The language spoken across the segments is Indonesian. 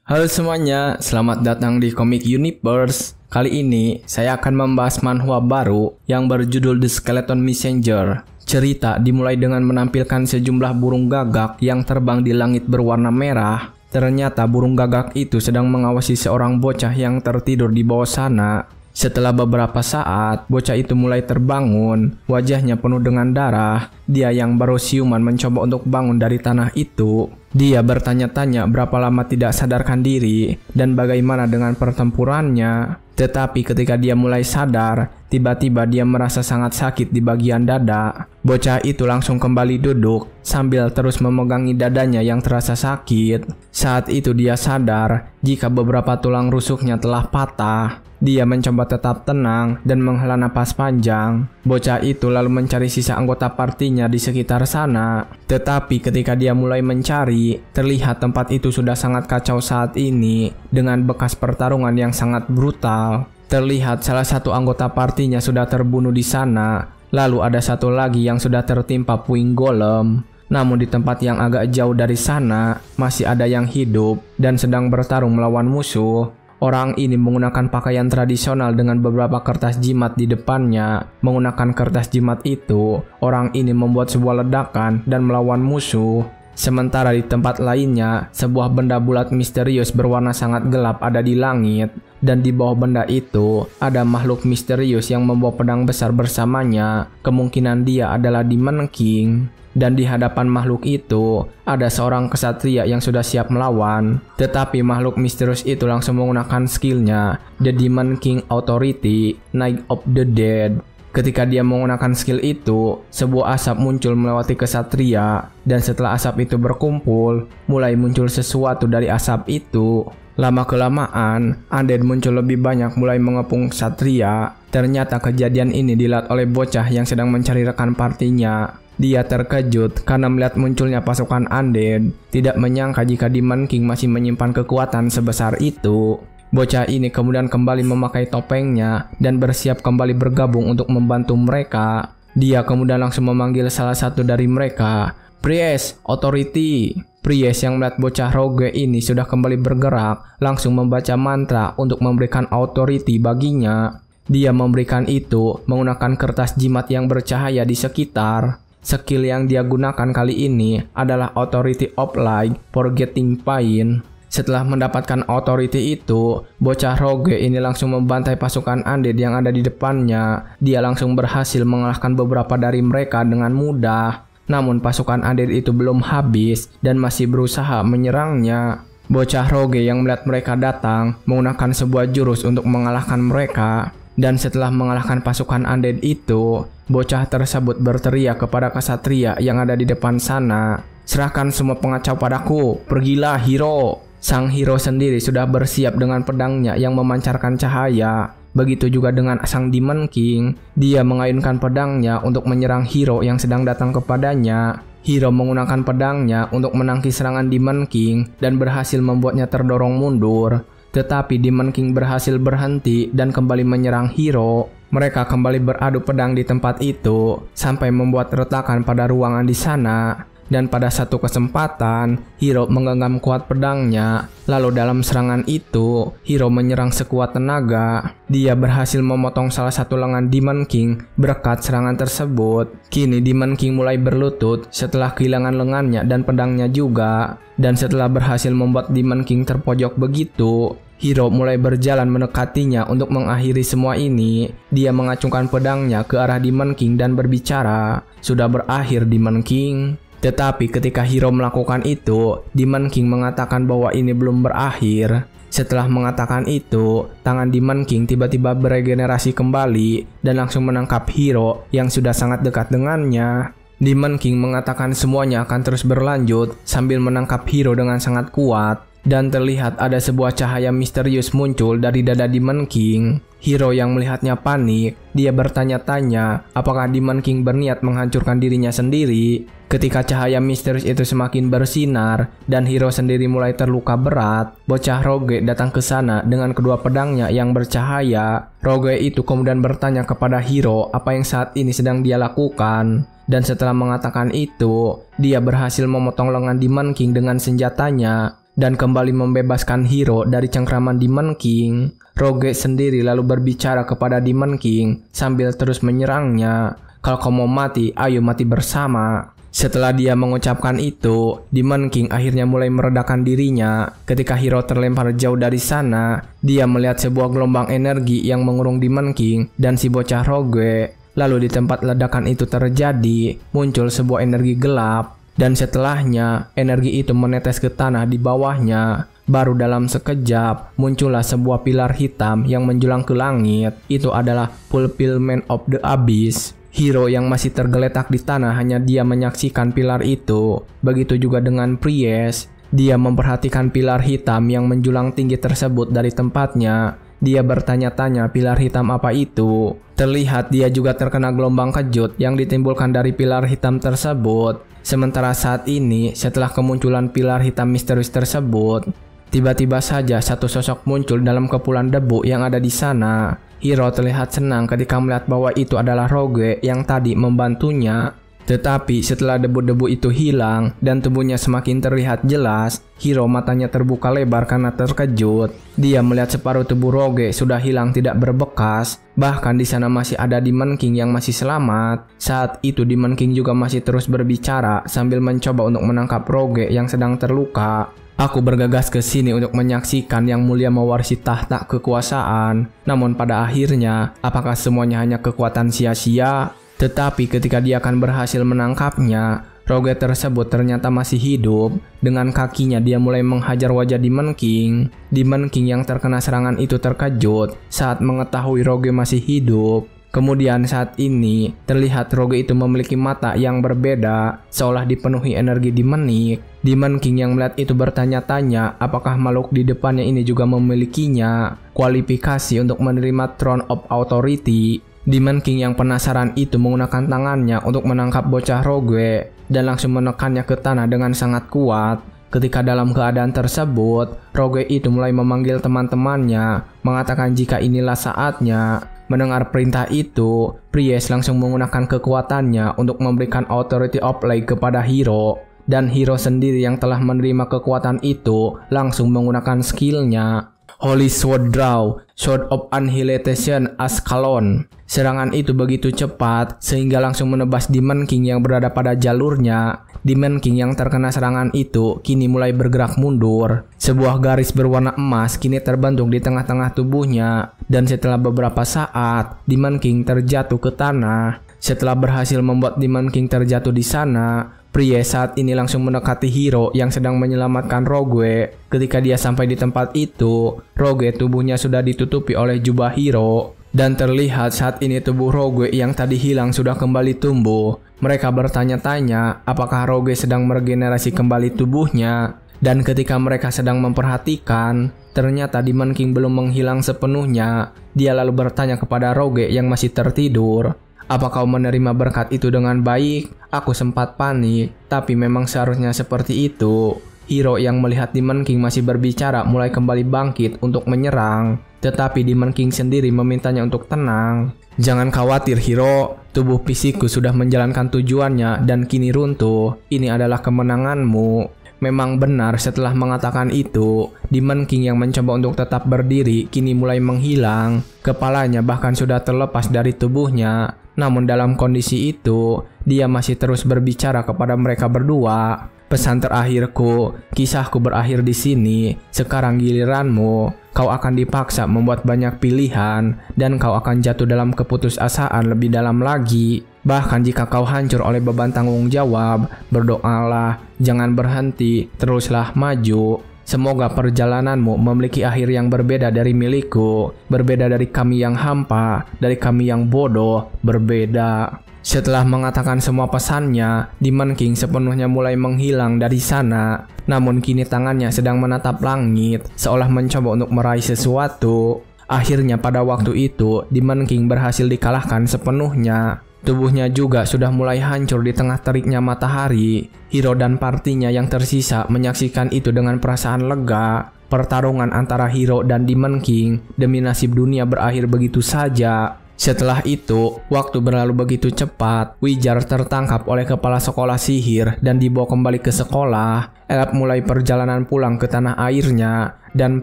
Halo semuanya, selamat datang di Comic Universe. Kali ini saya akan membahas manhwa baru yang berjudul The Skeleton Messenger. Cerita dimulai dengan menampilkan sejumlah burung gagak yang terbang di langit berwarna merah. Ternyata burung gagak itu sedang mengawasi seorang bocah yang tertidur di bawah sana. Setelah beberapa saat, bocah itu mulai terbangun, wajahnya penuh dengan darah. Dia yang baru siuman mencoba untuk bangun dari tanah itu. Dia bertanya-tanya berapa lama tidak sadarkan diri dan bagaimana dengan pertempurannya. Tetapi ketika dia mulai sadar, tiba-tiba dia merasa sangat sakit di bagian dada. Bocah itu langsung kembali duduk sambil terus memegangi dadanya yang terasa sakit. Saat itu dia sadar jika beberapa tulang rusuknya telah patah. Dia mencoba tetap tenang dan menghela napas panjang. Bocah itu lalu mencari sisa anggota partinya di sekitar sana. Tetapi ketika dia mulai mencari, terlihat tempat itu sudah sangat kacau saat ini dengan bekas pertarungan yang sangat brutal. Terlihat salah satu anggota partinya sudah terbunuh di sana. Lalu ada satu lagi yang sudah tertimpa puing golem. Namun di tempat yang agak jauh dari sana, masih ada yang hidup dan sedang bertarung melawan musuh. Orang ini menggunakan pakaian tradisional dengan beberapa kertas jimat di depannya. Menggunakan kertas jimat itu, orang ini membuat sebuah ledakan dan melawan musuh. Sementara di tempat lainnya, sebuah benda bulat misterius berwarna sangat gelap ada di langit. Dan di bawah benda itu, ada makhluk misterius yang membawa pedang besar bersamanya. Kemungkinan dia adalah Demon King. Dan di hadapan makhluk itu, ada seorang kesatria yang sudah siap melawan. Tetapi makhluk misterius itu langsung menggunakan skillnya, The Demon King Authority, Night of the Dead. Ketika dia menggunakan skill itu, sebuah asap muncul melewati kesatria. Dan setelah asap itu berkumpul, mulai muncul sesuatu dari asap itu. Lama-kelamaan, undead muncul lebih banyak mulai mengepung kesatria. Ternyata kejadian ini dilihat oleh bocah yang sedang mencari rekan partinya. Dia terkejut karena melihat munculnya pasukan undead. Tidak menyangka jika Demon King masih menyimpan kekuatan sebesar itu. Bocah ini kemudian kembali memakai topengnya dan bersiap kembali bergabung untuk membantu mereka. Dia kemudian langsung memanggil salah satu dari mereka, Priest, Authority. Priest yang melihat bocah rogue ini sudah kembali bergerak, langsung membaca mantra untuk memberikan authority baginya. Dia memberikan itu menggunakan kertas jimat yang bercahaya di sekitar. Skill yang dia gunakan kali ini adalah Authority of Light, Forgetting Pain. Setelah mendapatkan authority itu, bocah rogue ini langsung membantai pasukan undead yang ada di depannya. Dia langsung berhasil mengalahkan beberapa dari mereka dengan mudah. Namun pasukan undead itu belum habis dan masih berusaha menyerangnya. Bocah rogue yang melihat mereka datang menggunakan sebuah jurus untuk mengalahkan mereka. Dan setelah mengalahkan pasukan undead itu, bocah tersebut berteriak kepada kesatria yang ada di depan sana, "Serahkan semua pengacau padaku, pergilah hero." Sang hero sendiri sudah bersiap dengan pedangnya yang memancarkan cahaya. Begitu juga dengan sang Demon King, dia mengayunkan pedangnya untuk menyerang hero yang sedang datang kepadanya. Hero menggunakan pedangnya untuk menangkis serangan Demon King dan berhasil membuatnya terdorong mundur. Tetapi Demon King berhasil berhenti dan kembali menyerang hero. Mereka kembali beradu pedang di tempat itu sampai membuat retakan pada ruangan di sana. Dan pada satu kesempatan, hero menggenggam kuat pedangnya. Lalu dalam serangan itu, hero menyerang sekuat tenaga. Dia berhasil memotong salah satu lengan Demon King berkat serangan tersebut. Kini Demon King mulai berlutut setelah kehilangan lengannya dan pedangnya juga. Dan setelah berhasil membuat Demon King terpojok begitu, hero mulai berjalan mendekatinya untuk mengakhiri semua ini. Dia mengacungkan pedangnya ke arah Demon King dan berbicara, "Sudah berakhir Demon King." Tetapi ketika hero melakukan itu, Demon King mengatakan bahwa ini belum berakhir. Setelah mengatakan itu, tangan Demon King tiba-tiba beregenerasi kembali dan langsung menangkap hero yang sudah sangat dekat dengannya. Demon King mengatakan semuanya akan terus berlanjut sambil menangkap hero dengan sangat kuat. Dan terlihat ada sebuah cahaya misterius muncul dari dada Demon King. Hero yang melihatnya panik, dia bertanya-tanya apakah Demon King berniat menghancurkan dirinya sendiri. Ketika cahaya misterius itu semakin bersinar dan hero sendiri mulai terluka berat, bocah rogue datang ke sana dengan kedua pedangnya yang bercahaya. Rogue itu kemudian bertanya kepada hero apa yang saat ini sedang dia lakukan. Dan setelah mengatakan itu, dia berhasil memotong lengan Demon King dengan senjatanya. dan kembali membebaskan Hiro dari cengkraman Demon King, Rogue sendiri lalu berbicara kepada Demon King sambil terus menyerangnya. "Kalau kau mau mati, ayo mati bersama." Setelah dia mengucapkan itu, Demon King akhirnya mulai meredakan dirinya. Ketika Hiro terlempar jauh dari sana, dia melihat sebuah gelombang energi yang mengurung Demon King dan si bocah Rogue. Lalu di tempat ledakan itu terjadi, muncul sebuah energi gelap. Dan setelahnya, energi itu menetes ke tanah di bawahnya. Baru dalam sekejap, muncullah sebuah pilar hitam yang menjulang ke langit. Itu adalah Fulfillment of the Abyss. Hiro yang masih tergeletak di tanah hanya dia menyaksikan pilar itu. Begitu juga dengan Priest. Dia memperhatikan pilar hitam yang menjulang tinggi tersebut dari tempatnya. Dia bertanya-tanya pilar hitam apa itu. Terlihat dia juga terkena gelombang kejut yang ditimbulkan dari pilar hitam tersebut. Sementara saat ini, setelah kemunculan pilar hitam misterius tersebut, tiba-tiba saja satu sosok muncul dalam kepulan debu yang ada di sana. Hiro terlihat senang ketika melihat bahwa itu adalah Rogue yang tadi membantunya. Tetapi setelah debu-debu itu hilang dan tubuhnya semakin terlihat jelas, Hiro matanya terbuka lebar karena terkejut. Dia melihat separuh tubuh Rogue sudah hilang tidak berbekas. Bahkan di sana masih ada Demon King yang masih selamat. Saat itu Demon King juga masih terus berbicara sambil mencoba untuk menangkap Rogue yang sedang terluka. "Aku bergegas ke sini untuk menyaksikan Yang Mulia mewarisi tahta kekuasaan. Namun pada akhirnya, apakah semuanya hanya kekuatan sia-sia?" Tetapi ketika dia akan berhasil menangkapnya, Rogue tersebut ternyata masih hidup. Dengan kakinya dia mulai menghajar wajah Demon King. Demon King yang terkena serangan itu terkejut saat mengetahui Rogue masih hidup. Kemudian saat ini, terlihat Rogue itu memiliki mata yang berbeda, seolah dipenuhi energi demonik. Demon King yang melihat itu bertanya-tanya apakah makhluk di depannya ini juga memilikinya kualifikasi untuk menerima Throne of Authority. Demon King yang penasaran itu menggunakan tangannya untuk menangkap bocah Rogue dan langsung menekannya ke tanah dengan sangat kuat. Ketika dalam keadaan tersebut, Rogue itu mulai memanggil teman-temannya, mengatakan jika inilah saatnya. Mendengar perintah itu, Priest langsung menggunakan kekuatannya untuk memberikan Authority of Light kepada Hiro. Dan Hiro sendiri yang telah menerima kekuatan itu langsung menggunakan skillnya. Holy Sword Draw, Sword of Annihilation Ascalon. Serangan itu begitu cepat sehingga langsung menebas Demon King yang berada pada jalurnya. Demon King yang terkena serangan itu kini mulai bergerak mundur. Sebuah garis berwarna emas kini terbentuk di tengah-tengah tubuhnya. Dan setelah beberapa saat, Demon King terjatuh ke tanah. Setelah berhasil membuat Demon King terjatuh di sana, Priest saat ini langsung mendekati Hiro yang sedang menyelamatkan Rogue. Ketika dia sampai di tempat itu, Rogue tubuhnya sudah ditutupi oleh jubah Hiro. Dan terlihat saat ini tubuh Rogue yang tadi hilang sudah kembali tumbuh. Mereka bertanya-tanya apakah Rogue sedang meregenerasi kembali tubuhnya. Dan ketika mereka sedang memperhatikan, ternyata Demon King belum menghilang sepenuhnya. Dia lalu bertanya kepada Rogue yang masih tertidur, "Apa kau menerima berkat itu dengan baik?" Aku sempat panik, tapi memang seharusnya seperti itu. Hiro yang melihat Demon King masih berbicara mulai kembali bangkit untuk menyerang. Tetapi Demon King sendiri memintanya untuk tenang. "Jangan khawatir Hiro, tubuh fisikku sudah menjalankan tujuannya dan kini runtuh. Ini adalah kemenanganmu." Memang benar setelah mengatakan itu, Demon King yang mencoba untuk tetap berdiri kini mulai menghilang. Kepalanya bahkan sudah terlepas dari tubuhnya. Namun dalam kondisi itu, dia masih terus berbicara kepada mereka berdua. "Pesan terakhirku, kisahku berakhir di sini. Sekarang giliranmu. Kau akan dipaksa membuat banyak pilihan dan kau akan jatuh dalam keputusasaan lebih dalam lagi. Bahkan jika kau hancur oleh beban tanggung jawab, berdoalah, jangan berhenti, teruslah maju. Semoga perjalananmu memiliki akhir yang berbeda dari milikku, berbeda dari kami yang hampa, dari kami yang bodoh, berbeda." Setelah mengatakan semua pesannya, Demon King sepenuhnya mulai menghilang dari sana. Namun kini tangannya sedang menatap langit, seolah mencoba untuk meraih sesuatu. Akhirnya pada waktu itu, Demon King berhasil dikalahkan sepenuhnya. Tubuhnya juga sudah mulai hancur di tengah teriknya matahari. Hiro dan partinya yang tersisa menyaksikan itu dengan perasaan lega. Pertarungan antara Hiro dan Demon King demi nasib dunia berakhir begitu saja. Setelah itu, waktu berlalu begitu cepat. Wijar tertangkap oleh kepala sekolah sihir dan dibawa kembali ke sekolah. Elap mulai perjalanan pulang ke tanah airnya, dan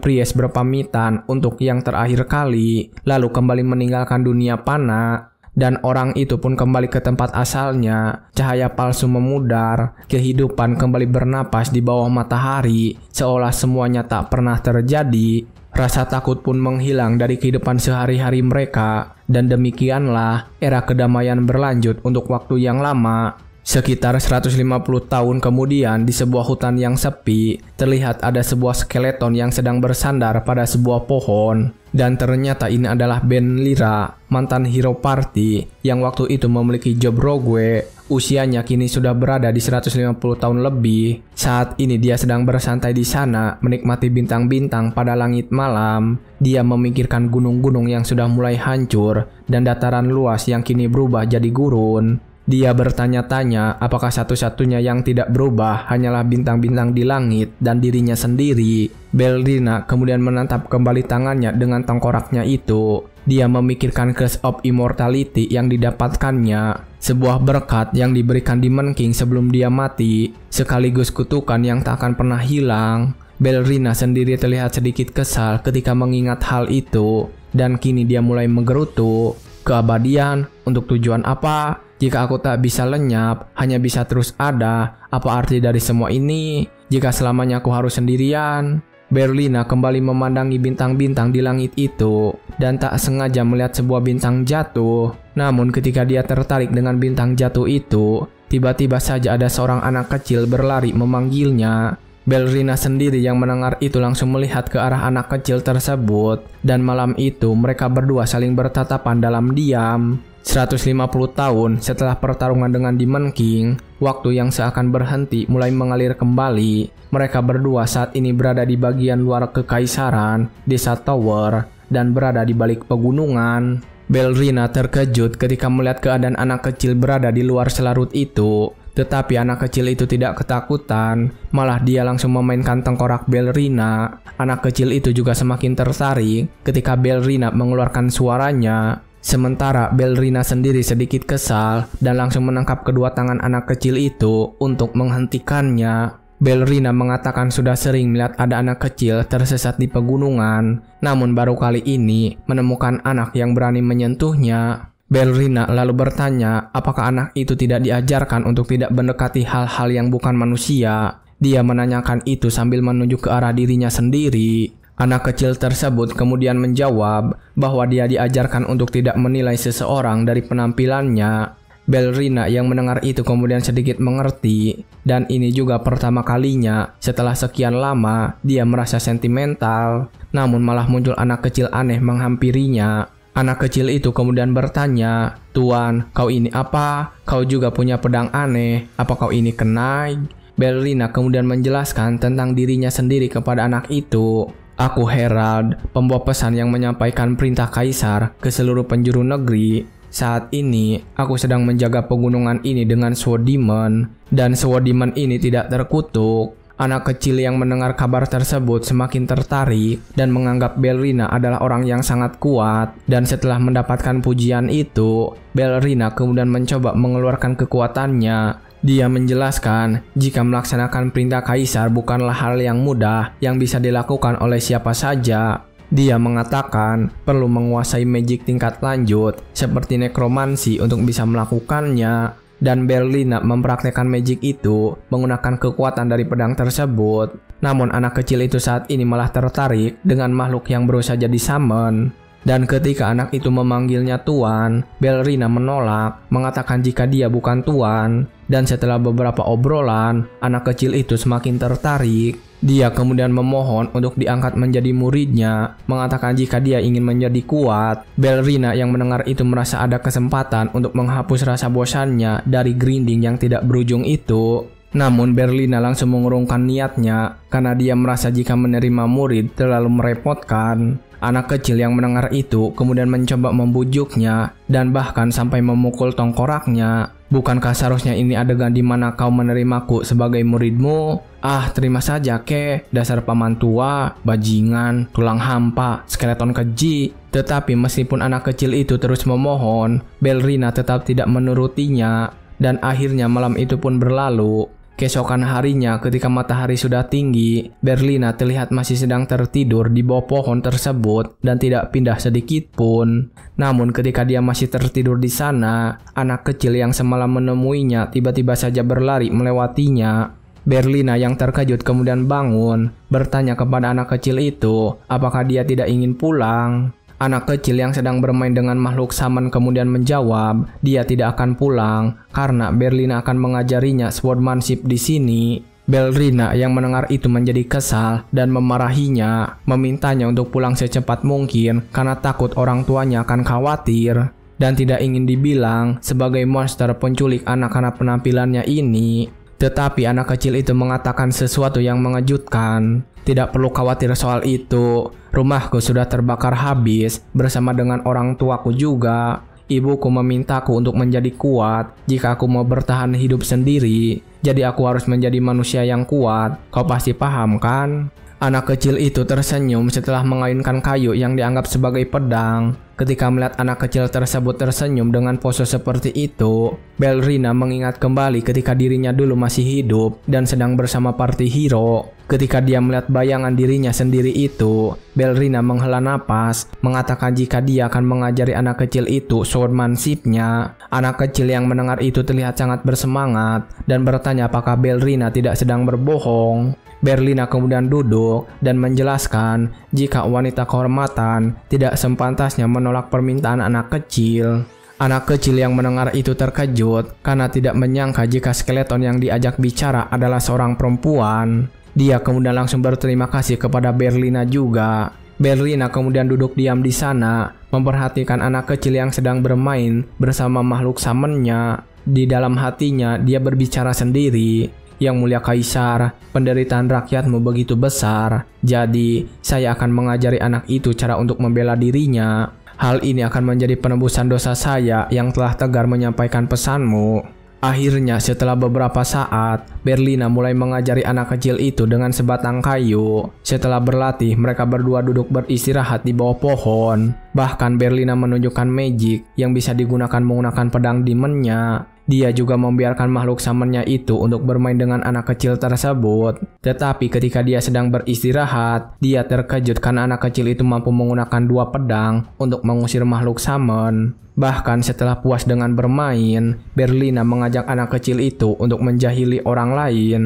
Pries berpamitan untuk yang terakhir kali, lalu kembali meninggalkan dunia panah. Dan orang itu pun kembali ke tempat asalnya. Cahaya palsu memudar, kehidupan kembali bernapas di bawah matahari, seolah semuanya tak pernah terjadi. Rasa takut pun menghilang dari kehidupan sehari-hari mereka, dan demikianlah era kedamaian berlanjut untuk waktu yang lama. Sekitar 150 tahun kemudian, di sebuah hutan yang sepi, terlihat ada sebuah skeleton yang sedang bersandar pada sebuah pohon. Dan ternyata ini adalah Ben Lyra, mantan hero party yang waktu itu memiliki job rogue. Usianya kini sudah berada di 150 tahun lebih. Saat ini dia sedang bersantai di sana, menikmati bintang-bintang pada langit malam. Dia memikirkan gunung-gunung yang sudah mulai hancur dan dataran luas yang kini berubah jadi gurun. Dia bertanya-tanya apakah satu-satunya yang tidak berubah hanyalah bintang-bintang di langit dan dirinya sendiri. Ballerina kemudian menatap kembali tangannya dengan tengkoraknya itu. Dia memikirkan Curse of Immortality yang didapatkannya, sebuah berkat yang diberikan Demon King sebelum dia mati, sekaligus kutukan yang tak akan pernah hilang. Ballerina sendiri terlihat sedikit kesal ketika mengingat hal itu, dan kini dia mulai menggerutu. Keabadian, untuk tujuan apa? Jika aku tak bisa lenyap, hanya bisa terus ada, apa arti dari semua ini? Jika selamanya aku harus sendirian? Ballerina kembali memandangi bintang-bintang di langit itu, dan tak sengaja melihat sebuah bintang jatuh. Namun ketika dia tertarik dengan bintang jatuh itu, tiba-tiba saja ada seorang anak kecil berlari memanggilnya. Ballerina sendiri yang mendengar itu langsung melihat ke arah anak kecil tersebut, dan malam itu mereka berdua saling bertatapan dalam diam. 150 tahun setelah pertarungan dengan Demon King, waktu yang seakan berhenti mulai mengalir kembali. Mereka berdua saat ini berada di bagian luar kekaisaran, desa Tower, dan berada di balik pegunungan. Ballerina terkejut ketika melihat keadaan anak kecil berada di luar selarut itu. Tetapi anak kecil itu tidak ketakutan, malah dia langsung memainkan tengkorak Ballerina. Anak kecil itu juga semakin tertarik ketika Ballerina mengeluarkan suaranya. Sementara Ballerina sendiri sedikit kesal dan langsung menangkap kedua tangan anak kecil itu untuk menghentikannya. Ballerina mengatakan sudah sering melihat ada anak kecil tersesat di pegunungan, namun baru kali ini menemukan anak yang berani menyentuhnya. Ballerina lalu bertanya apakah anak itu tidak diajarkan untuk tidak mendekati hal-hal yang bukan manusia. Dia menanyakan itu sambil menunjuk ke arah dirinya sendiri. Anak kecil tersebut kemudian menjawab bahwa dia diajarkan untuk tidak menilai seseorang dari penampilannya. Ballerina yang mendengar itu kemudian sedikit mengerti, dan ini juga pertama kalinya setelah sekian lama dia merasa sentimental. Namun malah muncul anak kecil aneh menghampirinya. Anak kecil itu kemudian bertanya, "Tuan, kau ini apa? Kau juga punya pedang aneh. Apa kau ini Knight?" Ballerina kemudian menjelaskan tentang dirinya sendiri kepada anak itu. "Aku Herald, pembawa pesan yang menyampaikan perintah kaisar ke seluruh penjuru negeri. Saat ini, aku sedang menjaga pegunungan ini dengan Sword Demon, dan Sword Demon ini tidak terkutuk." Anak kecil yang mendengar kabar tersebut semakin tertarik dan menganggap Ballerina adalah orang yang sangat kuat. Dan setelah mendapatkan pujian itu, Ballerina kemudian mencoba mengeluarkan kekuatannya. Dia menjelaskan jika melaksanakan perintah kaisar bukanlah hal yang mudah yang bisa dilakukan oleh siapa saja. Dia mengatakan perlu menguasai magic tingkat lanjut seperti nekromansi untuk bisa melakukannya. Dan Ballerina mempraktekkan magic itu menggunakan kekuatan dari pedang tersebut. Namun anak kecil itu saat ini malah tertarik dengan makhluk yang berusaha jadi summon. Dan ketika anak itu memanggilnya Tuan, Ballerina menolak, mengatakan jika dia bukan Tuan. Dan setelah beberapa obrolan, anak kecil itu semakin tertarik. Dia kemudian memohon untuk diangkat menjadi muridnya, mengatakan jika dia ingin menjadi kuat. Ballerina yang mendengar itu merasa ada kesempatan untuk menghapus rasa bosannya dari grinding yang tidak berujung itu. Namun Ballerina langsung mengurungkan niatnya karena dia merasa jika menerima murid terlalu merepotkan. Anak kecil yang mendengar itu kemudian mencoba membujuknya dan bahkan sampai memukul tengkoraknya. Bukankah seharusnya ini adegan di mana kau menerimaku sebagai muridmu? Ah, terima saja kek, dasar paman tua, bajingan, tulang hampa, skeleton keji. Tetapi meskipun anak kecil itu terus memohon, Ballerina tetap tidak menurutinya. Dan akhirnya malam itu pun berlalu. Keesokan harinya ketika matahari sudah tinggi, Ballerina terlihat masih sedang tertidur di bawah pohon tersebut dan tidak pindah sedikit pun. Namun ketika dia masih tertidur di sana, anak kecil yang semalam menemuinya tiba-tiba saja berlari melewatinya. Ballerina yang terkejut kemudian bangun, bertanya kepada anak kecil itu apakah dia tidak ingin pulang. Anak kecil yang sedang bermain dengan makhluk saman kemudian menjawab, dia tidak akan pulang karena Ballerina akan mengajarinya swordsmanship di sini. Ballerina yang mendengar itu menjadi kesal dan memarahinya, memintanya untuk pulang secepat mungkin karena takut orang tuanya akan khawatir dan tidak ingin dibilang sebagai monster penculik anak-anak penampilannya ini. Tetapi anak kecil itu mengatakan sesuatu yang mengejutkan. Tidak perlu khawatir soal itu. Rumahku sudah terbakar habis bersama dengan orang tuaku juga. Ibuku memintaku untuk menjadi kuat jika aku mau bertahan hidup sendiri. Jadi aku harus menjadi manusia yang kuat. Kau pasti paham kan? Anak kecil itu tersenyum setelah mengayunkan kayu yang dianggap sebagai pedang. Ketika melihat anak kecil tersebut tersenyum dengan pose seperti itu, Ballerina mengingat kembali ketika dirinya dulu masih hidup dan sedang bersama party hero. Ketika dia melihat bayangan dirinya sendiri itu, Ballerina menghela napas, mengatakan jika dia akan mengajari anak kecil itu swordsmanship-nya. Anak kecil yang mendengar itu terlihat sangat bersemangat dan bertanya apakah Ballerina tidak sedang berbohong. Ballerina kemudian duduk dan menjelaskan jika wanita kehormatan tidak sepantasnya menolak permintaan anak kecil. Anak kecil yang mendengar itu terkejut karena tidak menyangka jika skeleton yang diajak bicara adalah seorang perempuan. Dia kemudian langsung berterima kasih kepada Ballerina juga. Ballerina kemudian duduk diam di sana, memperhatikan anak kecil yang sedang bermain bersama makhluk samennya. Di dalam hatinya dia berbicara sendiri. Yang mulia Kaisar, penderitaan rakyatmu begitu besar. Jadi, saya akan mengajari anak itu cara untuk membela dirinya. Hal ini akan menjadi penebusan dosa saya yang telah tegar menyampaikan pesanmu. Akhirnya, setelah beberapa saat, Ballerina mulai mengajari anak kecil itu dengan sebatang kayu. Setelah berlatih, mereka berdua duduk beristirahat di bawah pohon. Bahkan Ballerina menunjukkan magic yang bisa digunakan menggunakan pedang demonnya. Dia juga membiarkan makhluk samennya itu untuk bermain dengan anak kecil tersebut. Tetapi ketika dia sedang beristirahat, dia terkejut karena anak kecil itu mampu menggunakan dua pedang untuk mengusir makhluk samen. Bahkan setelah puas dengan bermain, Ballerina mengajak anak kecil itu untuk menjahili orang lain.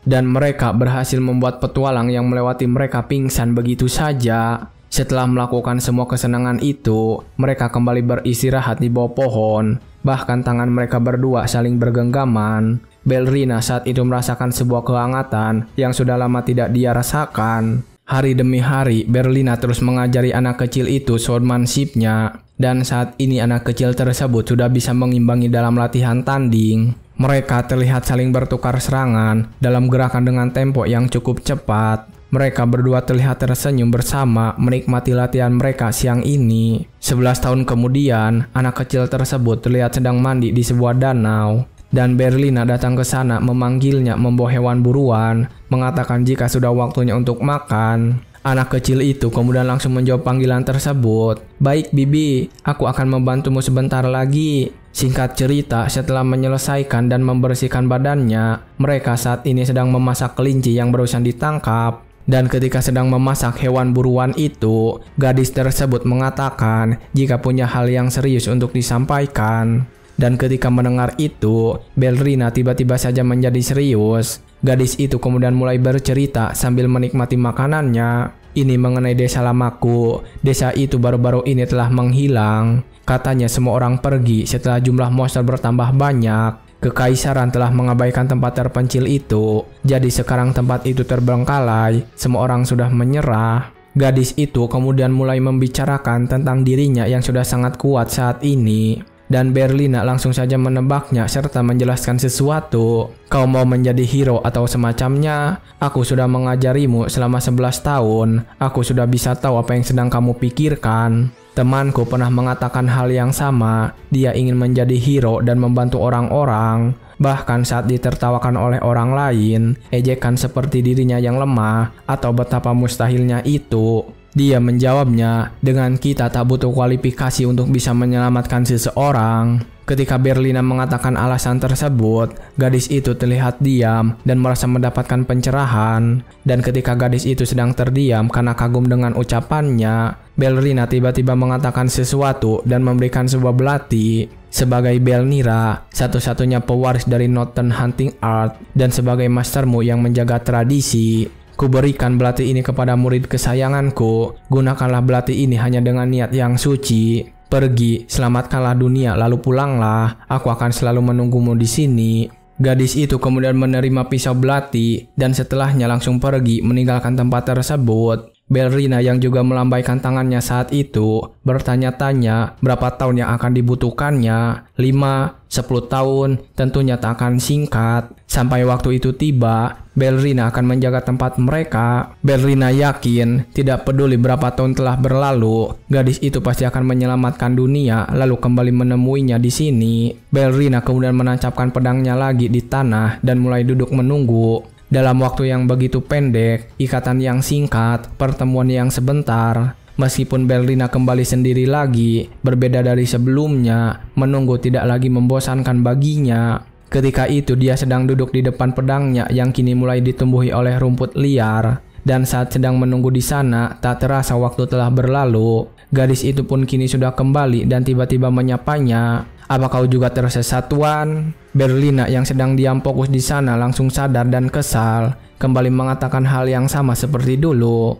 Dan mereka berhasil membuat petualang yang melewati mereka pingsan begitu saja. Setelah melakukan semua kesenangan itu, mereka kembali beristirahat di bawah pohon. Bahkan tangan mereka berdua saling bergenggaman. Ballerina saat itu merasakan sebuah kehangatan yang sudah lama tidak dia rasakan. Hari demi hari, Ballerina terus mengajari anak kecil itu swordsmanship-nya. Dan saat ini anak kecil tersebut sudah bisa mengimbangi dalam latihan tanding. Mereka terlihat saling bertukar serangan dalam gerakan dengan tempo yang cukup cepat. Mereka berdua terlihat tersenyum bersama menikmati latihan mereka siang ini. 11 tahun kemudian, anak kecil tersebut terlihat sedang mandi di sebuah danau. Dan Ballerina datang ke sana memanggilnya membawa hewan buruan, mengatakan jika sudah waktunya untuk makan. Anak kecil itu kemudian langsung menjawab panggilan tersebut. Baik Bibi, aku akan membantumu sebentar lagi. Singkat cerita, setelah menyelesaikan dan membersihkan badannya, mereka saat ini sedang memasak kelinci yang barusan ditangkap. Dan ketika sedang memasak hewan buruan itu, gadis tersebut mengatakan jika punya hal yang serius untuk disampaikan. Dan ketika mendengar itu, Ballerina tiba-tiba saja menjadi serius. Gadis itu kemudian mulai bercerita sambil menikmati makanannya. Ini mengenai desa lamaku. Desa itu baru-baru ini telah menghilang. Katanya semua orang pergi setelah jumlah monster bertambah banyak. Kekaisaran telah mengabaikan tempat terpencil itu. Jadi sekarang tempat itu terbengkalai. Semua orang sudah menyerah. Gadis itu kemudian mulai membicarakan tentang dirinya yang sudah sangat kuat saat ini. Dan Ballerina langsung saja menebaknya serta menjelaskan sesuatu. Kau mau menjadi hero atau semacamnya? Aku sudah mengajarimu selama 11 tahun. Aku sudah bisa tahu apa yang sedang kamu pikirkan. Temanku pernah mengatakan hal yang sama. Dia ingin menjadi hero dan membantu orang-orang. Bahkan saat ditertawakan oleh orang lain, ejekan seperti dirinya yang lemah atau betapa mustahilnya itu. Dia menjawabnya dengan kita tak butuh kualifikasi untuk bisa menyelamatkan seseorang. Ketika Berlina mengatakan alasan tersebut, gadis itu terlihat diam dan merasa mendapatkan pencerahan. Dan ketika gadis itu sedang terdiam karena kagum dengan ucapannya, Berlina tiba-tiba mengatakan sesuatu dan memberikan sebuah belati. Sebagai Belnira, satu-satunya pewaris dari Northern Hunting Art dan sebagai mastermu yang menjaga tradisi, kuberikan belati ini kepada murid kesayanganku. Gunakanlah belati ini hanya dengan niat yang suci. Pergi, selamatkanlah dunia, lalu pulanglah. Aku akan selalu menunggumu di sini. Gadis itu kemudian menerima pisau belati dan setelahnya langsung pergi meninggalkan tempat tersebut. Berlina yang juga melambaikan tangannya saat itu bertanya-tanya berapa tahun yang akan dibutuhkannya. 5, 10 tahun, tentunya tak akan singkat. Sampai waktu itu tiba, Berlina akan menjaga tempat mereka. Berlina yakin tidak peduli berapa tahun telah berlalu, gadis itu pasti akan menyelamatkan dunia lalu kembali menemuinya di sini. Berlina kemudian menancapkan pedangnya lagi di tanah dan mulai duduk menunggu. Dalam waktu yang begitu pendek, ikatan yang singkat, pertemuan yang sebentar. Meskipun Berlina kembali sendiri lagi, berbeda dari sebelumnya, menunggu tidak lagi membosankan baginya. Ketika itu dia sedang duduk di depan pedangnya yang kini mulai ditumbuhi oleh rumput liar. Dan saat sedang menunggu di sana, tak terasa waktu telah berlalu. Gadis itu pun kini sudah kembali dan tiba-tiba menyapanya. Apa kau juga tersesat, Tuan? Berlina yang sedang diam fokus di sana langsung sadar dan kesal, kembali mengatakan hal yang sama seperti dulu.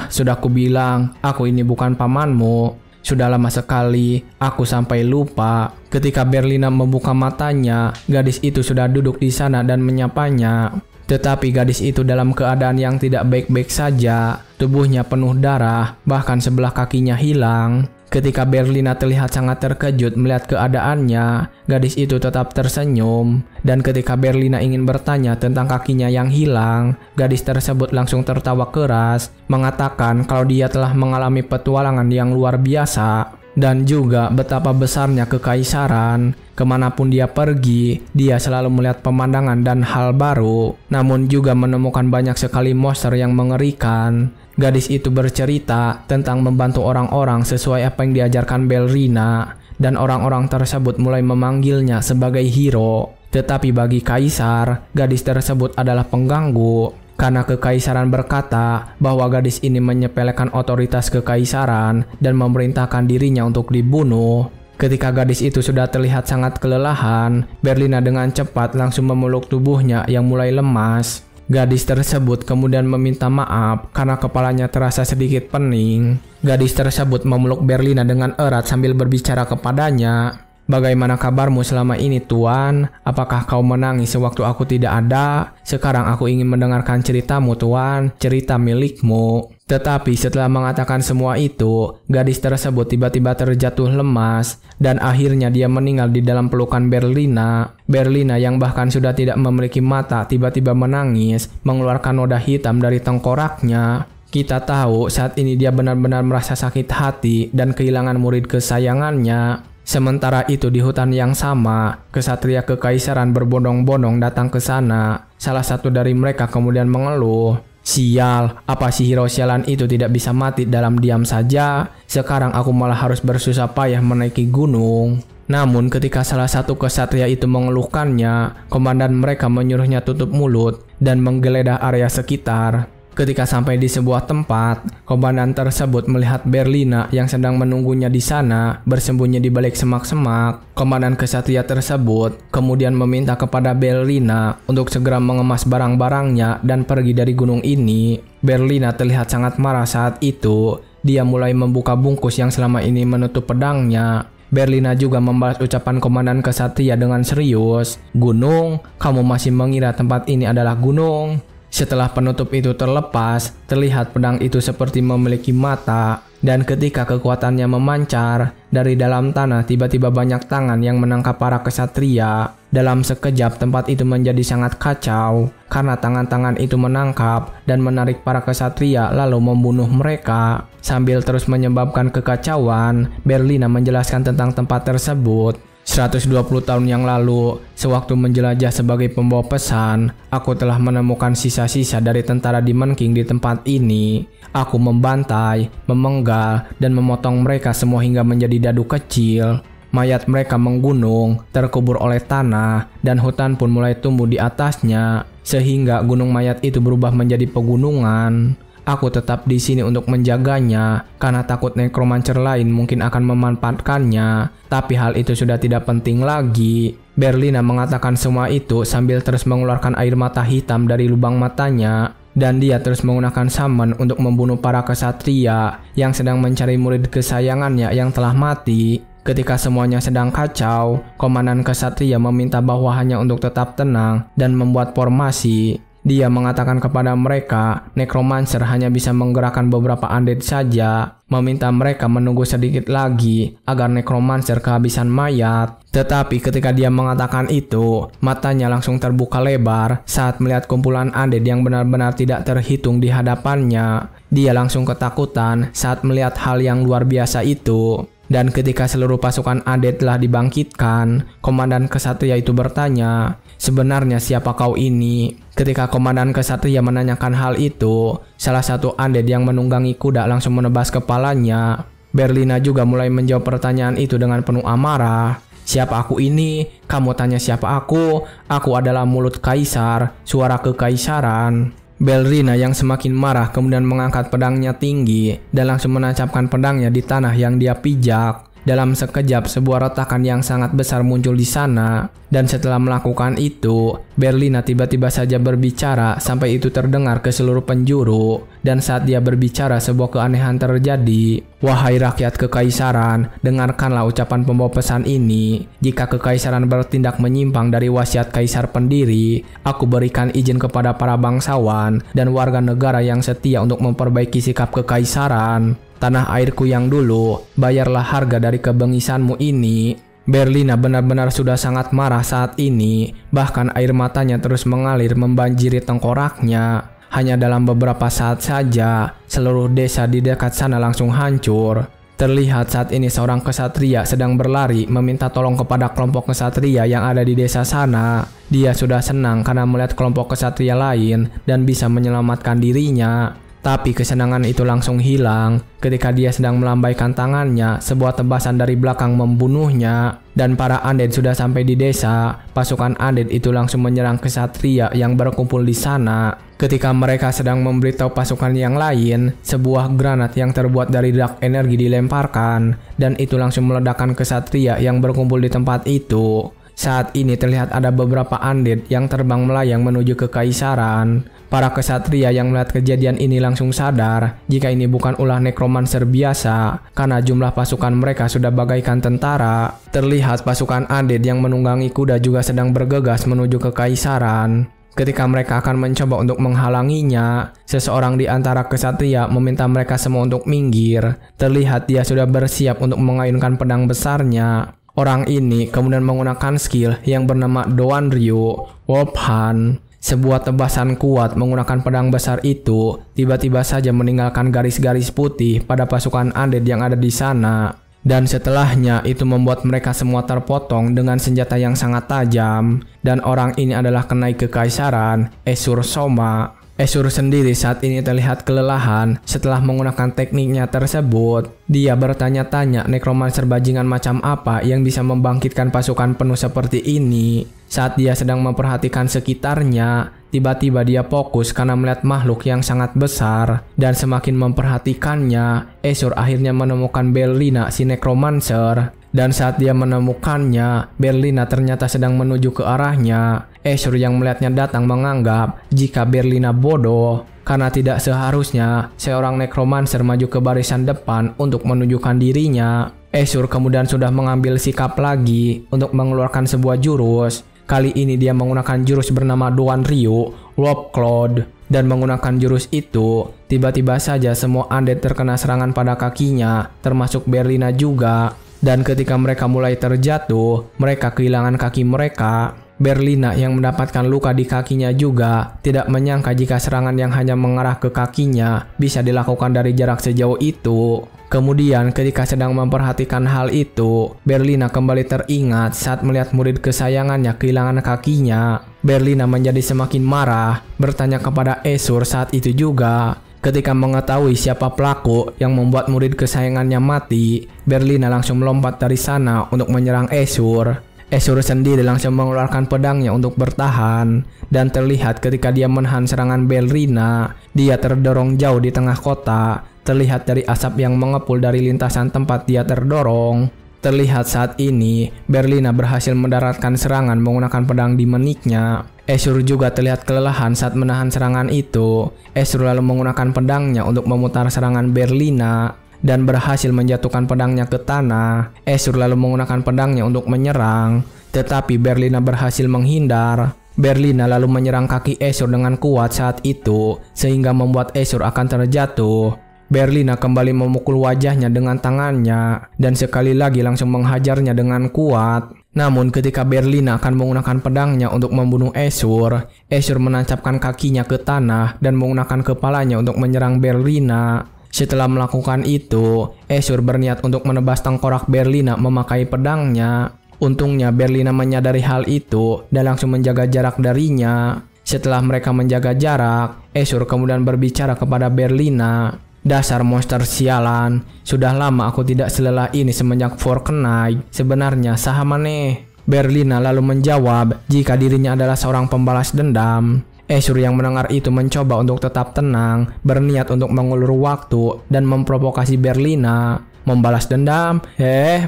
Sudah kubilang, aku ini bukan pamanmu. Sudah lama sekali, aku sampai lupa. Ketika Berlina membuka matanya, gadis itu sudah duduk di sana dan menyapanya. Tetapi gadis itu dalam keadaan yang tidak baik-baik saja. Tubuhnya penuh darah, bahkan sebelah kakinya hilang. Ketika Berlina terlihat sangat terkejut melihat keadaannya, gadis itu tetap tersenyum. Dan ketika Berlina ingin bertanya tentang kakinya yang hilang, gadis tersebut langsung tertawa keras, mengatakan kalau dia telah mengalami petualangan yang luar biasa. Dan juga betapa besarnya kekaisaran. Kemanapun dia pergi, dia selalu melihat pemandangan dan hal baru. Namun juga menemukan banyak sekali monster yang mengerikan. Gadis itu bercerita tentang membantu orang-orang sesuai apa yang diajarkan Berlina. Dan orang-orang tersebut mulai memanggilnya sebagai hero. Tetapi bagi kaisar, gadis tersebut adalah pengganggu. Karena kekaisaran berkata bahwa gadis ini menyepelekan otoritas kekaisaran dan memerintahkan dirinya untuk dibunuh. Ketika gadis itu sudah terlihat sangat kelelahan, Berlina dengan cepat langsung memeluk tubuhnya yang mulai lemas. Gadis tersebut kemudian meminta maaf karena kepalanya terasa sedikit pening. Gadis tersebut memeluk Berlina dengan erat sambil berbicara kepadanya. Bagaimana kabarmu selama ini, Tuan? Apakah kau menangis sewaktu aku tidak ada? Sekarang aku ingin mendengarkan ceritamu, Tuan, cerita milikmu. Tetapi setelah mengatakan semua itu, gadis tersebut tiba-tiba terjatuh lemas dan akhirnya dia meninggal di dalam pelukan Berlina. Berlina yang bahkan sudah tidak memiliki mata tiba-tiba menangis, mengeluarkan noda hitam dari tengkoraknya. Kita tahu saat ini dia benar-benar merasa sakit hati dan kehilangan murid kesayangannya. Sementara itu di hutan yang sama, kesatria kekaisaran berbondong-bondong datang ke sana. Salah satu dari mereka kemudian mengeluh, "Sial, apa si hero sialan itu tidak bisa mati dalam diam saja? Sekarang aku malah harus bersusah payah menaiki gunung." Namun ketika salah satu kesatria itu mengeluhkannya, komandan mereka menyuruhnya tutup mulut dan menggeledah area sekitar. Ketika sampai di sebuah tempat, komandan tersebut melihat Berlina yang sedang menunggunya di sana bersembunyi di balik semak-semak. Komandan kesatria tersebut kemudian meminta kepada Berlina untuk segera mengemas barang-barangnya dan pergi dari gunung ini. Berlina terlihat sangat marah saat itu. Dia mulai membuka bungkus yang selama ini menutup pedangnya. Berlina juga membalas ucapan komandan kesatria dengan serius. "Gunung? Kamu masih mengira tempat ini adalah gunung? Setelah penutup itu terlepas, terlihat pedang itu seperti memiliki mata, dan ketika kekuatannya memancar, dari dalam tanah tiba-tiba banyak tangan yang menangkap para kesatria. Dalam sekejap tempat itu menjadi sangat kacau, karena tangan-tangan itu menangkap dan menarik para kesatria lalu membunuh mereka. Sambil terus menyebabkan kekacauan, Berlina menjelaskan tentang tempat tersebut. 120 tahun yang lalu, sewaktu menjelajah sebagai pembawa pesan, aku telah menemukan sisa-sisa dari tentara Demon King di tempat ini. Aku membantai, memenggal, dan memotong mereka semua hingga menjadi dadu kecil. Mayat mereka menggunung, terkubur oleh tanah, dan hutan pun mulai tumbuh di atasnya, sehingga gunung mayat itu berubah menjadi pegunungan. Aku tetap di sini untuk menjaganya, karena takut necromancer lain mungkin akan memanfaatkannya. Tapi hal itu sudah tidak penting lagi. Berlina mengatakan semua itu sambil terus mengeluarkan air mata hitam dari lubang matanya. Dan dia terus menggunakan summon untuk membunuh para kesatria yang sedang mencari murid kesayangannya yang telah mati. Ketika semuanya sedang kacau, komandan kesatria meminta bawahannya untuk tetap tenang dan membuat formasi. Dia mengatakan kepada mereka, necromancer hanya bisa menggerakkan beberapa undead saja, meminta mereka menunggu sedikit lagi agar necromancer kehabisan mayat. Tetapi ketika dia mengatakan itu, matanya langsung terbuka lebar saat melihat kumpulan undead yang benar-benar tidak terhitung di hadapannya. Dia langsung ketakutan saat melihat hal yang luar biasa itu. Dan ketika seluruh pasukan undead telah dibangkitkan, komandan kesatria itu bertanya, "Sebenarnya siapa kau ini?" Ketika komandan kesatria menanyakan hal itu, salah satu undead yang menunggangi kuda langsung menebas kepalanya. Berlina juga mulai menjawab pertanyaan itu dengan penuh amarah. "Siapa aku ini? Kamu tanya siapa aku? Aku adalah mulut kaisar, suara kekaisaran." Berlina yang semakin marah kemudian mengangkat pedangnya tinggi dan langsung menancapkan pedangnya di tanah yang dia pijak. Dalam sekejap sebuah retakan yang sangat besar muncul di sana. Dan setelah melakukan itu, Berlina tiba-tiba saja berbicara sampai itu terdengar ke seluruh penjuru. Dan saat dia berbicara sebuah keanehan terjadi. "Wahai rakyat kekaisaran, dengarkanlah ucapan pembawa pesan ini. Jika kekaisaran bertindak menyimpang dari wasiat kaisar pendiri, aku berikan izin kepada para bangsawan dan warga negara yang setia untuk memperbaiki sikap kekaisaran. Tanah airku yang dulu, bayarlah harga dari kebengisanmu ini." Berlina benar-benar sudah sangat marah saat ini, bahkan air matanya terus mengalir membanjiri tengkoraknya. Hanya dalam beberapa saat saja, seluruh desa di dekat sana langsung hancur. Terlihat saat ini seorang kesatria sedang berlari meminta tolong kepada kelompok kesatria yang ada di desa sana. Dia sudah senang karena melihat kelompok kesatria lain dan bisa menyelamatkan dirinya. Tapi kesenangan itu langsung hilang ketika dia sedang melambaikan tangannya, sebuah tebasan dari belakang membunuhnya. Dan para undead sudah sampai di desa, pasukan undead itu langsung menyerang kesatria yang berkumpul di sana. Ketika mereka sedang memberitahu pasukan yang lain, sebuah granat yang terbuat dari dark energi dilemparkan, dan itu langsung meledakkan kesatria yang berkumpul di tempat itu. Saat ini terlihat ada beberapa undead yang terbang melayang menuju ke kekaisaran. Para kesatria yang melihat kejadian ini langsung sadar jika ini bukan ulah necromancer biasa, karena jumlah pasukan mereka sudah bagaikan tentara. Terlihat pasukan undead yang menunggangi kuda juga sedang bergegas menuju ke kekaisaran. Ketika mereka akan mencoba untuk menghalanginya, seseorang di antara kesatria meminta mereka semua untuk minggir. Terlihat dia sudah bersiap untuk mengayunkan pedang besarnya. Orang ini kemudian menggunakan skill yang bernama Doan Ryu Wolfhan. Sebuah tebasan kuat menggunakan pedang besar itu tiba-tiba saja meninggalkan garis-garis putih pada pasukan undead yang ada di sana. Dan setelahnya itu membuat mereka semua terpotong dengan senjata yang sangat tajam. Dan orang ini adalah kenaik kekaisaran, Esur Soma. Esur sendiri saat ini terlihat kelelahan setelah menggunakan tekniknya tersebut. Dia bertanya-tanya necromancer bajingan macam apa yang bisa membangkitkan pasukan penuh seperti ini. Saat dia sedang memperhatikan sekitarnya, tiba-tiba dia fokus karena melihat makhluk yang sangat besar. Dan semakin memperhatikannya, Esur akhirnya menemukan Berlina si necromancer. Dan saat dia menemukannya, Berlina ternyata sedang menuju ke arahnya. Esur yang melihatnya datang menganggap jika Berlina bodoh, karena tidak seharusnya seorang necromancer maju ke barisan depan untuk menunjukkan dirinya. Esur kemudian sudah mengambil sikap lagi untuk mengeluarkan sebuah jurus. Kali ini dia menggunakan jurus bernama Doan Ryu Lop Cloud. dan menggunakan jurus itu, tiba-tiba saja semua undead terkena serangan pada kakinya, termasuk Berlina juga. Dan ketika mereka mulai terjatuh, mereka kehilangan kaki mereka. Berlina yang mendapatkan luka di kakinya juga tidak menyangka jika serangan yang hanya mengarah ke kakinya bisa dilakukan dari jarak sejauh itu. Kemudian ketika sedang memperhatikan hal itu, Berlina kembali teringat saat melihat murid kesayangannya kehilangan kakinya. Berlina menjadi semakin marah, bertanya kepada Esur saat itu juga. Ketika mengetahui siapa pelaku yang membuat murid kesayangannya mati, Berlina langsung melompat dari sana untuk menyerang Esur. Esur sendiri langsung mengeluarkan pedangnya untuk bertahan, dan terlihat ketika dia menahan serangan Berlina, dia terdorong jauh di tengah kota. Terlihat dari asap yang mengepul dari lintasan tempat dia terdorong. Terlihat saat ini, Berlina berhasil mendaratkan serangan menggunakan pedang di meniknya. Esur juga terlihat kelelahan saat menahan serangan itu. Esur lalu menggunakan pedangnya untuk memutar serangan Berlina dan berhasil menjatuhkan pedangnya ke tanah. Esur lalu menggunakan pedangnya untuk menyerang, tetapi Berlina berhasil menghindar. Berlina lalu menyerang kaki Esur dengan kuat saat itu, sehingga membuat Esur akan terjatuh. Berlina kembali memukul wajahnya dengan tangannya, dan sekali lagi langsung menghajarnya dengan kuat. Namun ketika Berlina akan menggunakan pedangnya untuk membunuh Esur, Esur menancapkan kakinya ke tanah dan menggunakan kepalanya untuk menyerang Berlina. Setelah melakukan itu, Esur berniat untuk menebas tengkorak Berlina memakai pedangnya. Untungnya Berlina menyadari hal itu dan langsung menjaga jarak darinya. Setelah mereka menjaga jarak, Esur kemudian berbicara kepada Berlina. Dasar monster sialan, sudah lama aku tidak selelah ini semenjak Forknight. Sebenarnya saha maneh? Berlina lalu menjawab jika dirinya adalah seorang pembalas dendam. Esur yang mendengar itu mencoba untuk tetap tenang, berniat untuk mengulur waktu dan memprovokasi Berlina. Membalas dendam?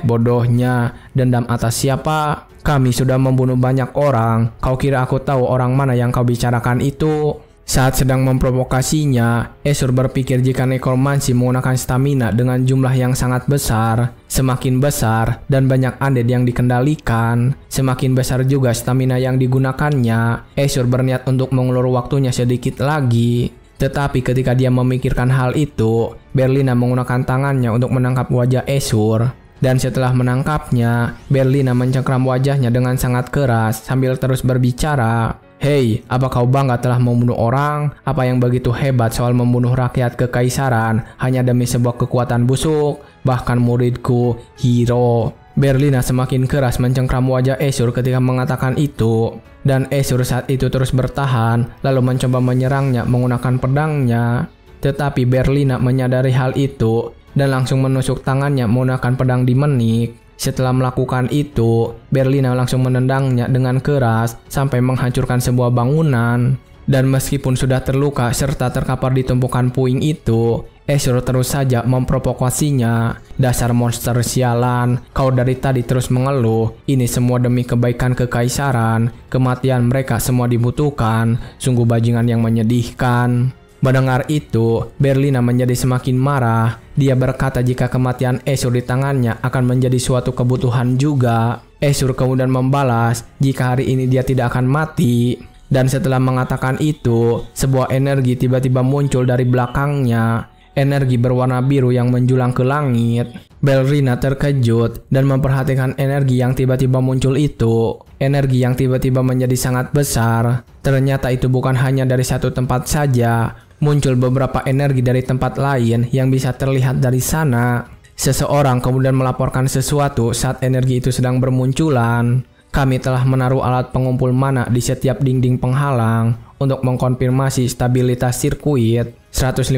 Bodohnya. Dendam atas siapa? Kami sudah membunuh banyak orang. Kau kira aku tahu orang mana yang kau bicarakan itu? Saat sedang memprovokasinya, Esur berpikir jika nekromansi menggunakan stamina dengan jumlah yang sangat besar, semakin besar dan banyak undead yang dikendalikan, semakin besar juga stamina yang digunakannya. Esur berniat untuk mengulur waktunya sedikit lagi. Tetapi ketika dia memikirkan hal itu, Berlina menggunakan tangannya untuk menangkap wajah Esur. Dan setelah menangkapnya, Berlina mencengkram wajahnya dengan sangat keras sambil terus berbicara. Hei, apa kau bangga telah membunuh orang? Apa yang begitu hebat soal membunuh rakyat kekaisaran hanya demi sebuah kekuatan busuk? Bahkan muridku, Hiro. Berlina semakin keras mencengkram wajah Esur ketika mengatakan itu. Dan Esur saat itu terus bertahan, lalu mencoba menyerangnya menggunakan pedangnya. Tetapi Berlina menyadari hal itu dan langsung menusuk tangannya menggunakan pedang di menik. Setelah melakukan itu, Berlina langsung menendangnya dengan keras sampai menghancurkan sebuah bangunan. Dan meskipun sudah terluka serta terkapar di tumpukan puing itu, Esur terus saja memprovokasinya. Dasar monster sialan, kau dari tadi terus mengeluh. Ini semua demi kebaikan kekaisaran. Kematian mereka semua dibutuhkan. Sungguh bajingan yang menyedihkan. Mendengar itu, Berlina menjadi semakin marah. Dia berkata jika kematian Esur di tangannya akan menjadi suatu kebutuhan juga. Esur kemudian membalas jika hari ini dia tidak akan mati. Dan setelah mengatakan itu, sebuah energi tiba-tiba muncul dari belakangnya. Energi berwarna biru yang menjulang ke langit. Berlina terkejut dan memperhatikan energi yang tiba-tiba muncul itu. Energi yang tiba-tiba menjadi sangat besar. Ternyata itu bukan hanya dari satu tempat saja. Muncul beberapa energi dari tempat lain yang bisa terlihat dari sana. Seseorang kemudian melaporkan sesuatu saat energi itu sedang bermunculan. Kami telah menaruh alat pengumpul mana di setiap dinding penghalang untuk mengkonfirmasi stabilitas sirkuit. 155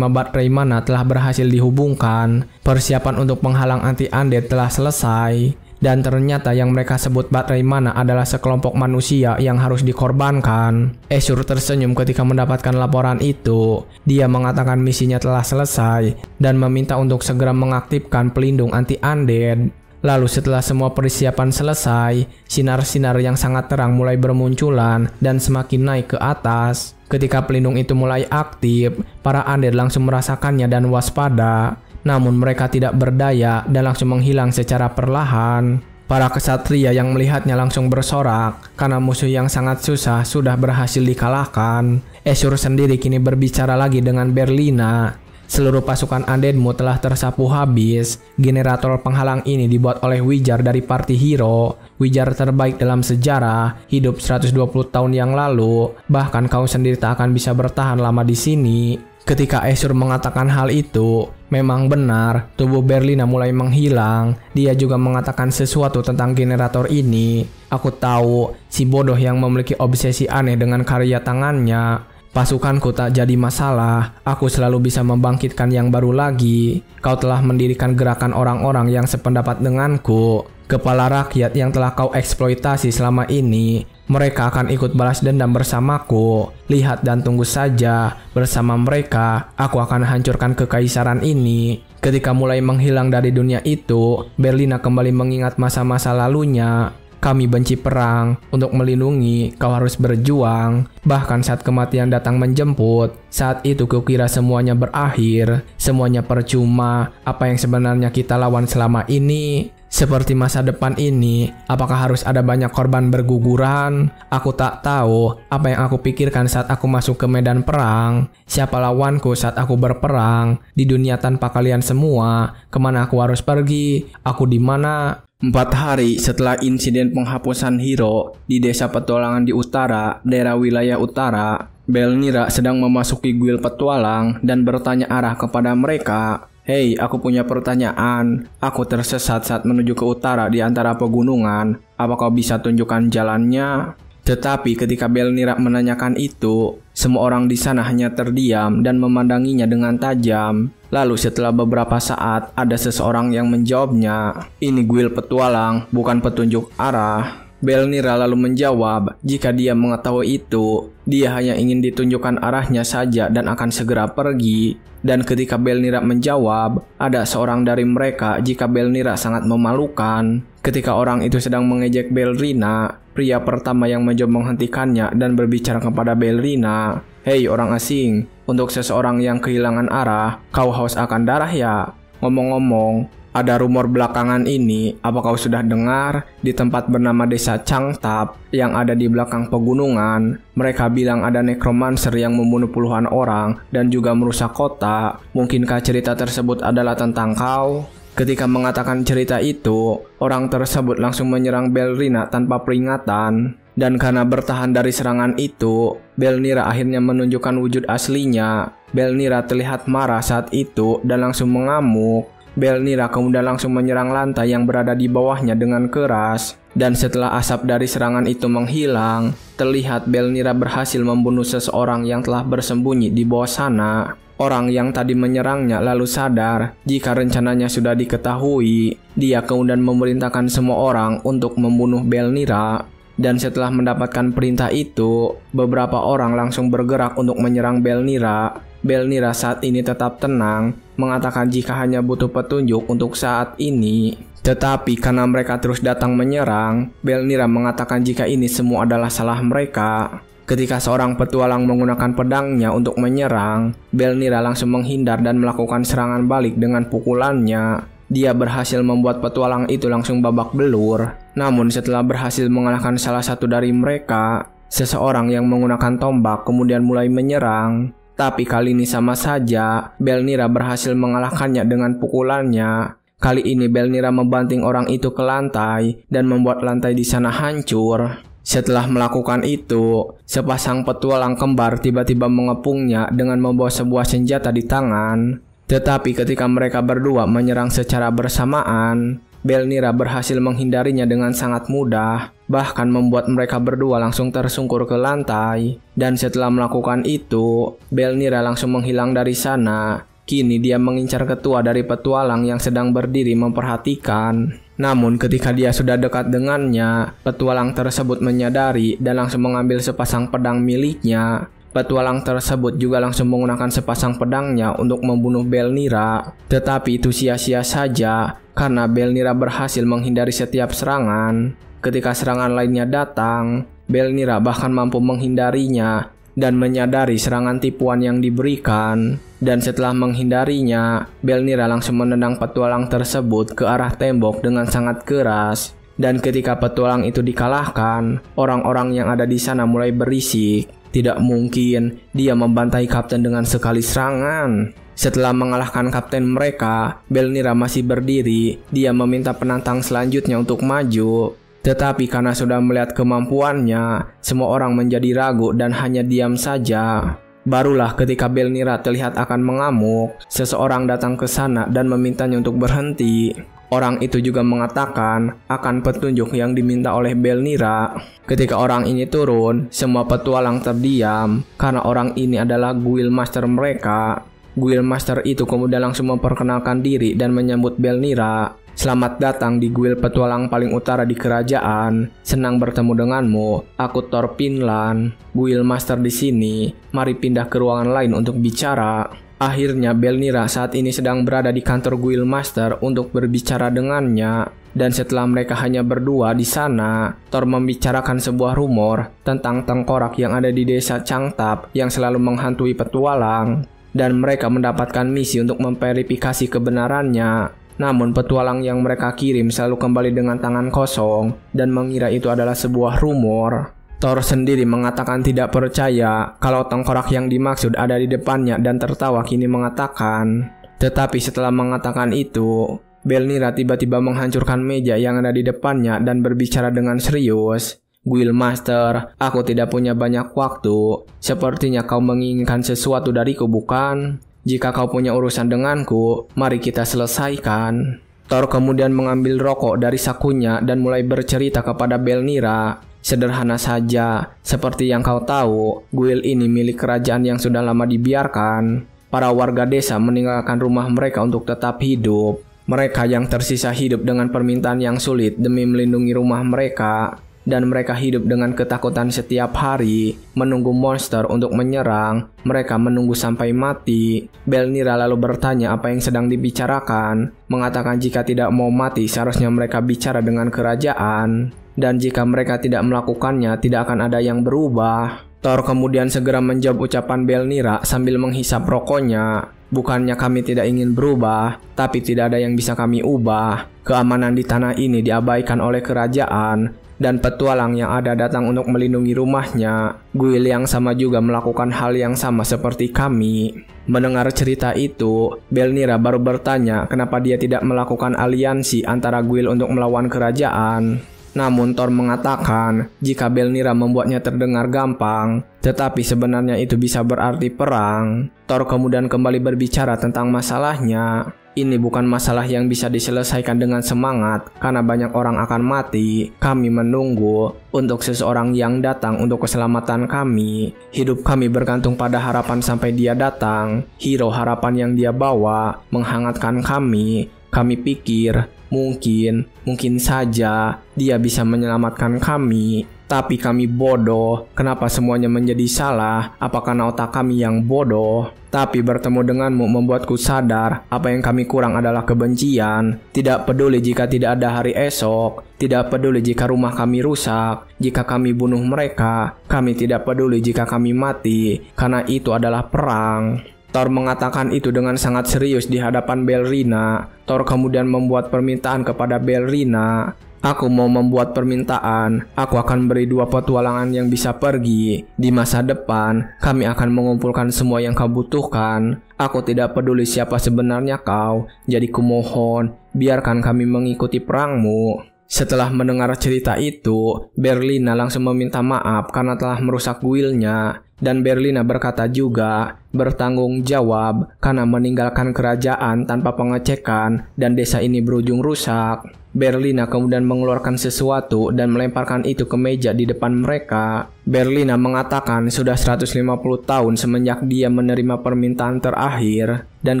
baterai mana telah berhasil dihubungkan. Persiapan untuk penghalang anti-undead telah selesai. Dan ternyata yang mereka sebut baterai mana adalah sekelompok manusia yang harus dikorbankan. Esur tersenyum ketika mendapatkan laporan itu. Dia mengatakan misinya telah selesai dan meminta untuk segera mengaktifkan pelindung anti-undead. Lalu setelah semua persiapan selesai, sinar-sinar yang sangat terang mulai bermunculan dan semakin naik ke atas. Ketika pelindung itu mulai aktif, para undead langsung merasakannya dan waspada. Namun mereka tidak berdaya dan langsung menghilang secara perlahan. Para kesatria yang melihatnya langsung bersorak karena musuh yang sangat susah sudah berhasil dikalahkan. Ashur sendiri kini berbicara lagi dengan Berlina. Seluruh pasukan undeadmu telah tersapu habis. Generator penghalang ini dibuat oleh Wizard dari Party Hero. Wizard terbaik dalam sejarah, hidup 120 tahun yang lalu. Bahkan kau sendiri tak akan bisa bertahan lama di sini. Ketika Ashur mengatakan hal itu, memang benar, tubuh Berlina mulai menghilang. Dia juga mengatakan sesuatu tentang generator ini. Aku tahu, si bodoh yang memiliki obsesi aneh dengan karya tangannya. Pasukanku tak jadi masalah, aku selalu bisa membangkitkan yang baru lagi. Kau telah mendirikan gerakan orang-orang yang sependapat denganku. Kepala rakyat yang telah kau eksploitasi selama ini, mereka akan ikut balas dendam bersamaku. Lihat dan tunggu saja, bersama mereka, aku akan hancurkan kekaisaran ini. Ketika mulai menghilang dari dunia itu, Berlina kembali mengingat masa-masa lalunya. Kami benci perang, untuk melindungi kau harus berjuang. Bahkan saat kematian datang menjemput, saat itu kukira semuanya berakhir, semuanya percuma. Apa yang sebenarnya kita lawan selama ini? Seperti masa depan ini, apakah harus ada banyak korban berguguran? Aku tak tahu apa yang aku pikirkan saat aku masuk ke medan perang. Siapa lawanku saat aku berperang? Di dunia tanpa kalian semua, kemana aku harus pergi? Aku di mana? 4 hari setelah insiden penghapusan hero di desa petualangan di utara, daerah wilayah utara, Belnira sedang memasuki guild petualang dan bertanya arah kepada mereka. Hei, aku punya pertanyaan. Aku tersesat saat menuju ke utara di antara pegunungan. Apa kau bisa tunjukkan jalannya? Tetapi ketika Belnira menanyakan itu, semua orang di sana hanya terdiam dan memandanginya dengan tajam. Lalu setelah beberapa saat, ada seseorang yang menjawabnya. Ini guild petualang, bukan petunjuk arah. Belnira lalu menjawab, jika dia mengetahui itu, dia hanya ingin ditunjukkan arahnya saja dan akan segera pergi. Dan ketika Belnira menjawab, ada seorang dari mereka jika Belnira sangat memalukan. Ketika orang itu sedang mengejek Belrina, pria pertama yang mencoba menghentikannya dan berbicara kepada Belrina. Hei orang asing, untuk seseorang yang kehilangan arah, kau haus akan darah ya? Ngomong-ngomong, ada rumor belakangan ini, apa kau sudah dengar? Di tempat bernama desa Changtap yang ada di belakang pegunungan, mereka bilang ada necromancer yang membunuh puluhan orang dan juga merusak kota. Mungkinkah cerita tersebut adalah tentang kau? Ketika mengatakan cerita itu, orang tersebut langsung menyerang Belrina tanpa peringatan. Dan karena bertahan dari serangan itu, Belnira akhirnya menunjukkan wujud aslinya. Belnira terlihat marah saat itu dan langsung mengamuk. Belnira kemudian langsung menyerang lantai yang berada di bawahnya dengan keras. Dan setelah asap dari serangan itu menghilang, terlihat Belnira berhasil membunuh seseorang yang telah bersembunyi di bawah sana. Orang yang tadi menyerangnya lalu sadar jika rencananya sudah diketahui. Dia kemudian memerintahkan semua orang untuk membunuh Belnira. Dan setelah mendapatkan perintah itu, beberapa orang langsung bergerak untuk menyerang Belnira. Belnira saat ini tetap tenang, mengatakan jika hanya butuh petunjuk untuk saat ini. Tetapi karena mereka terus datang menyerang, Belnira mengatakan jika ini semua adalah salah mereka. Ketika seorang petualang menggunakan pedangnya untuk menyerang, Belnira langsung menghindar dan melakukan serangan balik dengan pukulannya. Dia berhasil membuat petualang itu langsung babak belur. Namun setelah berhasil mengalahkan salah satu dari mereka, seseorang yang menggunakan tombak kemudian mulai menyerang. Tapi kali ini sama saja, Belnira berhasil mengalahkannya dengan pukulannya. Kali ini Belnira membanting orang itu ke lantai dan membuat lantai di sana hancur. Setelah melakukan itu, sepasang petualang kembar tiba-tiba mengepungnya dengan membawa sebuah senjata di tangan. Tetapi ketika mereka berdua menyerang secara bersamaan, Belnira berhasil menghindarinya dengan sangat mudah, bahkan membuat mereka berdua langsung tersungkur ke lantai. Dan setelah melakukan itu, Belnira langsung menghilang dari sana. Kini dia mengincar ketua dari petualang yang sedang berdiri memperhatikan. Namun ketika dia sudah dekat dengannya, petualang tersebut menyadari dan langsung mengambil sepasang pedang miliknya. Petualang tersebut juga langsung menggunakan sepasang pedangnya untuk membunuh Belnira. Tetapi itu sia-sia saja karena Belnira berhasil menghindari setiap serangan. Ketika serangan lainnya datang, Belnira bahkan mampu menghindarinya dan menyadari serangan tipuan yang diberikan. Dan setelah menghindarinya, Belnira langsung menendang petualang tersebut ke arah tembok dengan sangat keras. Dan ketika petualang itu dikalahkan, orang-orang yang ada di sana mulai berisik. Tidak mungkin dia membantai kapten dengan sekali serangan. Setelah mengalahkan kapten mereka, Belnira masih berdiri. Dia meminta penantang selanjutnya untuk maju. Tetapi karena sudah melihat kemampuannya, semua orang menjadi ragu dan hanya diam saja. Barulah ketika Belnira terlihat akan mengamuk, seseorang datang ke sana dan memintanya untuk berhenti. Orang itu juga mengatakan akan petunjuk yang diminta oleh Belnira. Ketika orang ini turun, semua petualang terdiam karena orang ini adalah guild master mereka. Guild master itu kemudian langsung memperkenalkan diri dan menyambut Belnira. Selamat datang di guild petualang paling utara di kerajaan. Senang bertemu denganmu. Aku Thor Finland, guild master di sini. Mari pindah ke ruangan lain untuk bicara. Akhirnya Belnira saat ini sedang berada di kantor guild master untuk berbicara dengannya. Dan setelah mereka hanya berdua di sana, Thor membicarakan sebuah rumor tentang tengkorak yang ada di desa Changtap yang selalu menghantui petualang. Dan mereka mendapatkan misi untuk memverifikasi kebenarannya. Namun petualang yang mereka kirim selalu kembali dengan tangan kosong dan mengira itu adalah sebuah rumor. Thor sendiri mengatakan tidak percaya kalau tengkorak yang dimaksud ada di depannya dan tertawa kini mengatakan. Tetapi setelah mengatakan itu, Belnira tiba-tiba menghancurkan meja yang ada di depannya dan berbicara dengan serius. Guild Master, aku tidak punya banyak waktu. Sepertinya kau menginginkan sesuatu dariku, bukan? Jika kau punya urusan denganku, mari kita selesaikan. Thor kemudian mengambil rokok dari sakunya dan mulai bercerita kepada Belnira. Sederhana saja, seperti yang kau tahu, guild ini milik kerajaan yang sudah lama dibiarkan. Para warga desa meninggalkan rumah mereka untuk tetap hidup. Mereka yang tersisa hidup dengan permintaan yang sulit demi melindungi rumah mereka. Dan mereka hidup dengan ketakutan setiap hari, menunggu monster untuk menyerang. Mereka menunggu sampai mati. Belnira lalu bertanya apa yang sedang dibicarakan, mengatakan jika tidak mau mati seharusnya mereka bicara dengan kerajaan. Dan jika mereka tidak melakukannya, tidak akan ada yang berubah. Thor kemudian segera menjawab ucapan Belnira sambil menghisap rokoknya. Bukannya kami tidak ingin berubah, tapi tidak ada yang bisa kami ubah. Keamanan di tanah ini diabaikan oleh kerajaan, dan petualang yang ada datang untuk melindungi rumahnya. Guild yang sama juga melakukan hal yang sama seperti kami. Mendengar cerita itu, Belnira baru bertanya kenapa dia tidak melakukan aliansi antara guild untuk melawan kerajaan. Namun Thor mengatakan jika Belnira membuatnya terdengar gampang, tetapi sebenarnya itu bisa berarti perang. Thor kemudian kembali berbicara tentang masalahnya. Ini bukan masalah yang bisa diselesaikan dengan semangat, karena banyak orang akan mati. Kami menunggu untuk seseorang yang datang untuk keselamatan kami. Hidup kami bergantung pada harapan sampai dia datang. Hero harapan yang dia bawa menghangatkan kami. Kami pikir mungkin saja dia bisa menyelamatkan kami. Tapi kami bodoh. Kenapa semuanya menjadi salah? Apakah otak kami yang bodoh? Tapi bertemu denganmu membuatku sadar apa yang kami kurang adalah kebencian. Tidak peduli jika tidak ada hari esok. Tidak peduli jika rumah kami rusak. Jika kami bunuh mereka. Kami tidak peduli jika kami mati. Karena itu adalah perang. Thor mengatakan itu dengan sangat serius di hadapan Belnira. Thor kemudian membuat permintaan kepada Belnira. Aku mau membuat permintaan. Aku akan beri 2 petualangan yang bisa pergi. Di masa depan, kami akan mengumpulkan semua yang kau butuhkan. Aku tidak peduli siapa sebenarnya kau. Jadi kumohon, biarkan kami mengikuti perangmu. Setelah mendengar cerita itu, Belnira langsung meminta maaf karena telah merusak guildnya. Dan Belnira berkata juga bertanggung jawab karena meninggalkan kerajaan tanpa pengecekan dan desa ini berujung rusak. Belnira kemudian mengeluarkan sesuatu dan melemparkan itu ke meja di depan mereka. Belnira mengatakan sudah 150 tahun semenjak dia menerima permintaan terakhir. Dan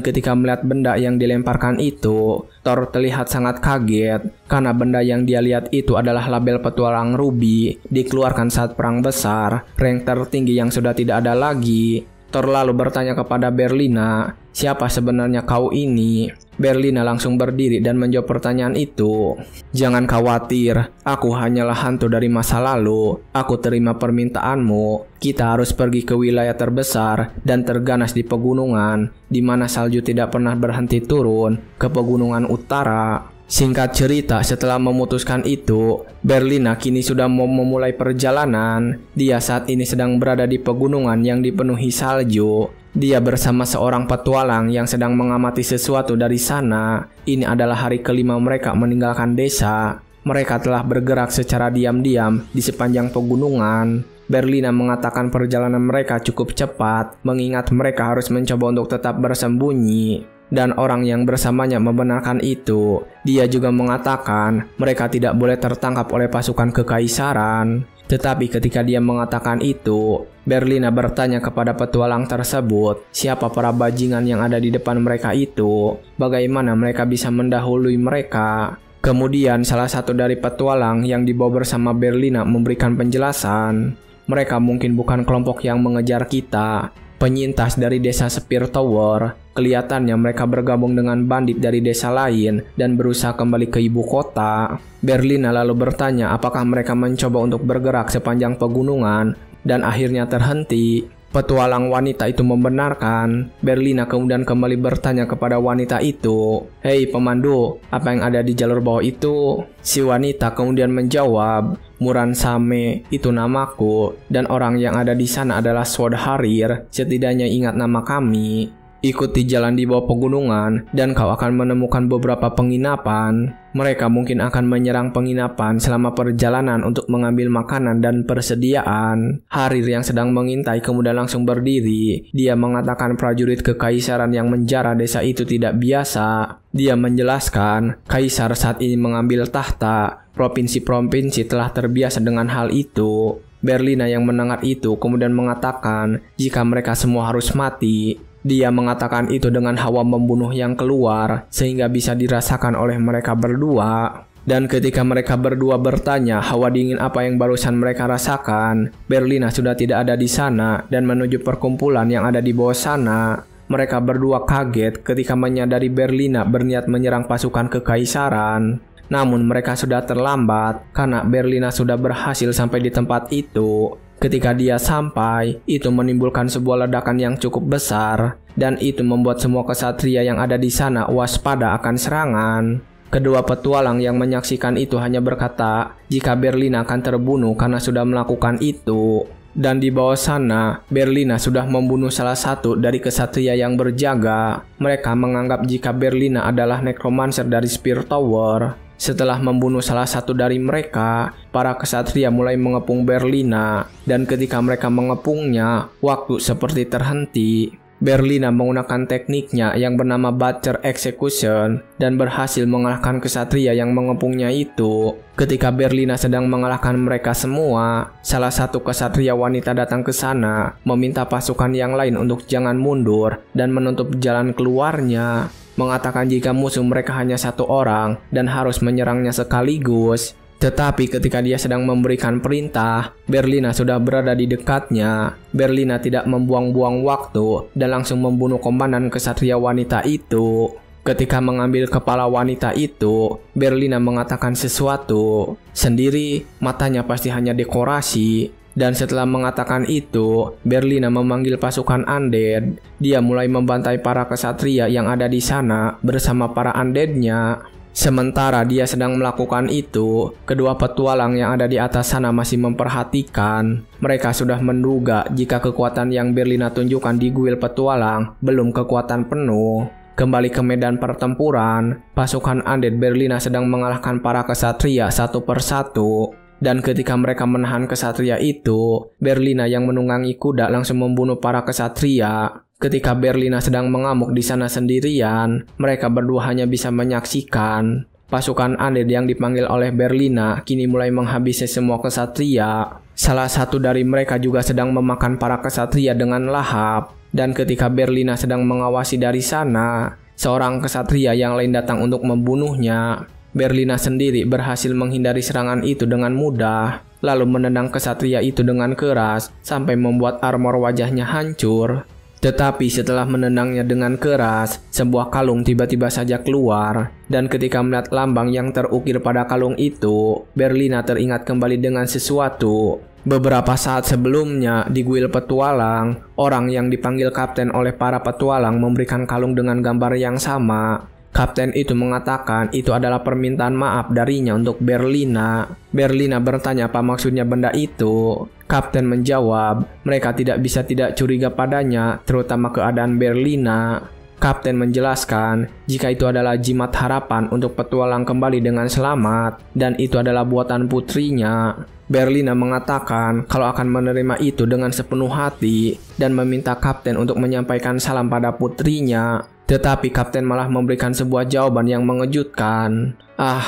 ketika melihat benda yang dilemparkan itu, Thor terlihat sangat kaget karena benda yang dia lihat itu adalah label petualang Ruby dikeluarkan saat perang besar, rank tertinggi yang sudah tidak ada lagi. Thor lalu bertanya kepada Belnira, siapa sebenarnya kau ini? Belnira langsung berdiri dan menjawab pertanyaan itu. Jangan khawatir, aku hanyalah hantu dari masa lalu. Aku terima permintaanmu. Kita harus pergi ke wilayah terbesar dan terganas di pegunungan, di mana salju tidak pernah berhenti turun, ke pegunungan utara. Singkat cerita, setelah memutuskan itu, Berlina kini sudah mau memulai perjalanan. Dia saat ini sedang berada di pegunungan yang dipenuhi salju. Dia bersama seorang petualang yang sedang mengamati sesuatu dari sana. Ini adalah hari kelima mereka meninggalkan desa. Mereka telah bergerak secara diam-diam di sepanjang pegunungan. Berlina mengatakan perjalanan mereka cukup cepat, mengingat mereka harus mencoba untuk tetap bersembunyi. Dan orang yang bersamanya membenarkan itu. Dia juga mengatakan mereka tidak boleh tertangkap oleh pasukan kekaisaran. Tetapi ketika dia mengatakan itu, Berlina bertanya kepada petualang tersebut, siapa para bajingan yang ada di depan mereka itu, bagaimana mereka bisa mendahului mereka. Kemudian salah satu dari petualang yang dibawa bersama Berlina memberikan penjelasan. Mereka mungkin bukan kelompok yang mengejar kita, penyintas dari desa Spear Tower. Kelihatannya mereka bergabung dengan bandit dari desa lain dan berusaha kembali ke ibu kota. Berlina lalu bertanya apakah mereka mencoba untuk bergerak sepanjang pegunungan dan akhirnya terhenti. Petualang wanita itu membenarkan. Berlina kemudian kembali bertanya kepada wanita itu, "Hei pemandu, apa yang ada di jalur bawah itu?" Si wanita kemudian menjawab, "Muran Same, itu namaku, dan orang yang ada di sana adalah Sword Harir, setidaknya ingat nama kami. Ikuti jalan di bawah pegunungan dan kau akan menemukan beberapa penginapan. Mereka mungkin akan menyerang penginapan selama perjalanan untuk mengambil makanan dan persediaan." Harir yang sedang mengintai kemudian langsung berdiri. Dia mengatakan prajurit kekaisaran yang menjara desa itu tidak biasa. Dia menjelaskan, kaisar saat ini mengambil tahta. Provinsi-provinsi telah terbiasa dengan hal itu. Berlina yang mendengar itu kemudian mengatakan jika mereka semua harus mati. Dia mengatakan itu dengan hawa membunuh yang keluar, sehingga bisa dirasakan oleh mereka berdua. Dan ketika mereka berdua bertanya hawa dingin apa yang barusan mereka rasakan, Berlina sudah tidak ada di sana dan menuju perkumpulan yang ada di bawah sana. Mereka berdua kaget ketika menyadari Berlina berniat menyerang pasukan kekaisaran. Namun mereka sudah terlambat karena Berlina sudah berhasil sampai di tempat itu. Ketika dia sampai, itu menimbulkan sebuah ledakan yang cukup besar, dan itu membuat semua kesatria yang ada di sana waspada akan serangan. Kedua petualang yang menyaksikan itu hanya berkata jika Berlina akan terbunuh karena sudah melakukan itu. Dan di bawah sana, Berlina sudah membunuh salah satu dari kesatria yang berjaga. Mereka menganggap jika Berlina adalah necromancer dari Spear Tower. Setelah membunuh salah satu dari mereka, para kesatria mulai mengepung Berlina, dan ketika mereka mengepungnya, waktu seperti terhenti. Berlina menggunakan tekniknya yang bernama Butcher Execution dan berhasil mengalahkan kesatria yang mengepungnya itu. Ketika Berlina sedang mengalahkan mereka semua, salah satu kesatria wanita datang ke sana, meminta pasukan yang lain untuk jangan mundur dan menutup jalan keluarnya. Mengatakan jika musuh mereka hanya satu orang dan harus menyerangnya sekaligus. Tetapi ketika dia sedang memberikan perintah, Berlina sudah berada di dekatnya. Berlina tidak membuang-buang waktu dan langsung membunuh komandan kesatria wanita itu. Ketika mengambil kepala wanita itu, Berlina mengatakan sesuatu. Sendiri, matanya pasti hanya dekorasi. Dan setelah mengatakan itu, Berlina memanggil pasukan undead. Dia mulai membantai para kesatria yang ada di sana bersama para undeadnya. Sementara dia sedang melakukan itu, kedua petualang yang ada di atas sana masih memperhatikan. Mereka sudah menduga jika kekuatan yang Berlina tunjukkan di guild petualang belum kekuatan penuh. Kembali ke medan pertempuran, pasukan undead Berlina sedang mengalahkan para kesatria satu persatu. Dan ketika mereka menahan kesatria itu, Berlina yang menunggangi kuda langsung membunuh para kesatria. Ketika Berlina sedang mengamuk di sana sendirian, mereka berdua hanya bisa menyaksikan. Pasukan undead yang dipanggil oleh Berlina kini mulai menghabisi semua kesatria. Salah satu dari mereka juga sedang memakan para kesatria dengan lahap. Dan ketika Berlina sedang mengawasi dari sana, seorang kesatria yang lain datang untuk membunuhnya. Berlina sendiri berhasil menghindari serangan itu dengan mudah, lalu menendang kesatria itu dengan keras sampai membuat armor wajahnya hancur. Tetapi setelah menendangnya dengan keras, sebuah kalung tiba-tiba saja keluar, dan ketika melihat lambang yang terukir pada kalung itu, Berlina teringat kembali dengan sesuatu. Beberapa saat sebelumnya di guild petualang, orang yang dipanggil kapten oleh para petualang memberikan kalung dengan gambar yang sama. Kapten itu mengatakan itu adalah permintaan maaf darinya untuk Berlina. Berlina bertanya apa maksudnya benda itu. Kapten menjawab, mereka tidak bisa tidak curiga padanya, terutama keadaan Berlina. Kapten menjelaskan jika itu adalah jimat harapan untuk petualang kembali dengan selamat, dan itu adalah buatan putrinya. Berlina mengatakan kalau akan menerima itu dengan sepenuh hati dan meminta kapten untuk menyampaikan salam pada putrinya. Tetapi kapten malah memberikan sebuah jawaban yang mengejutkan.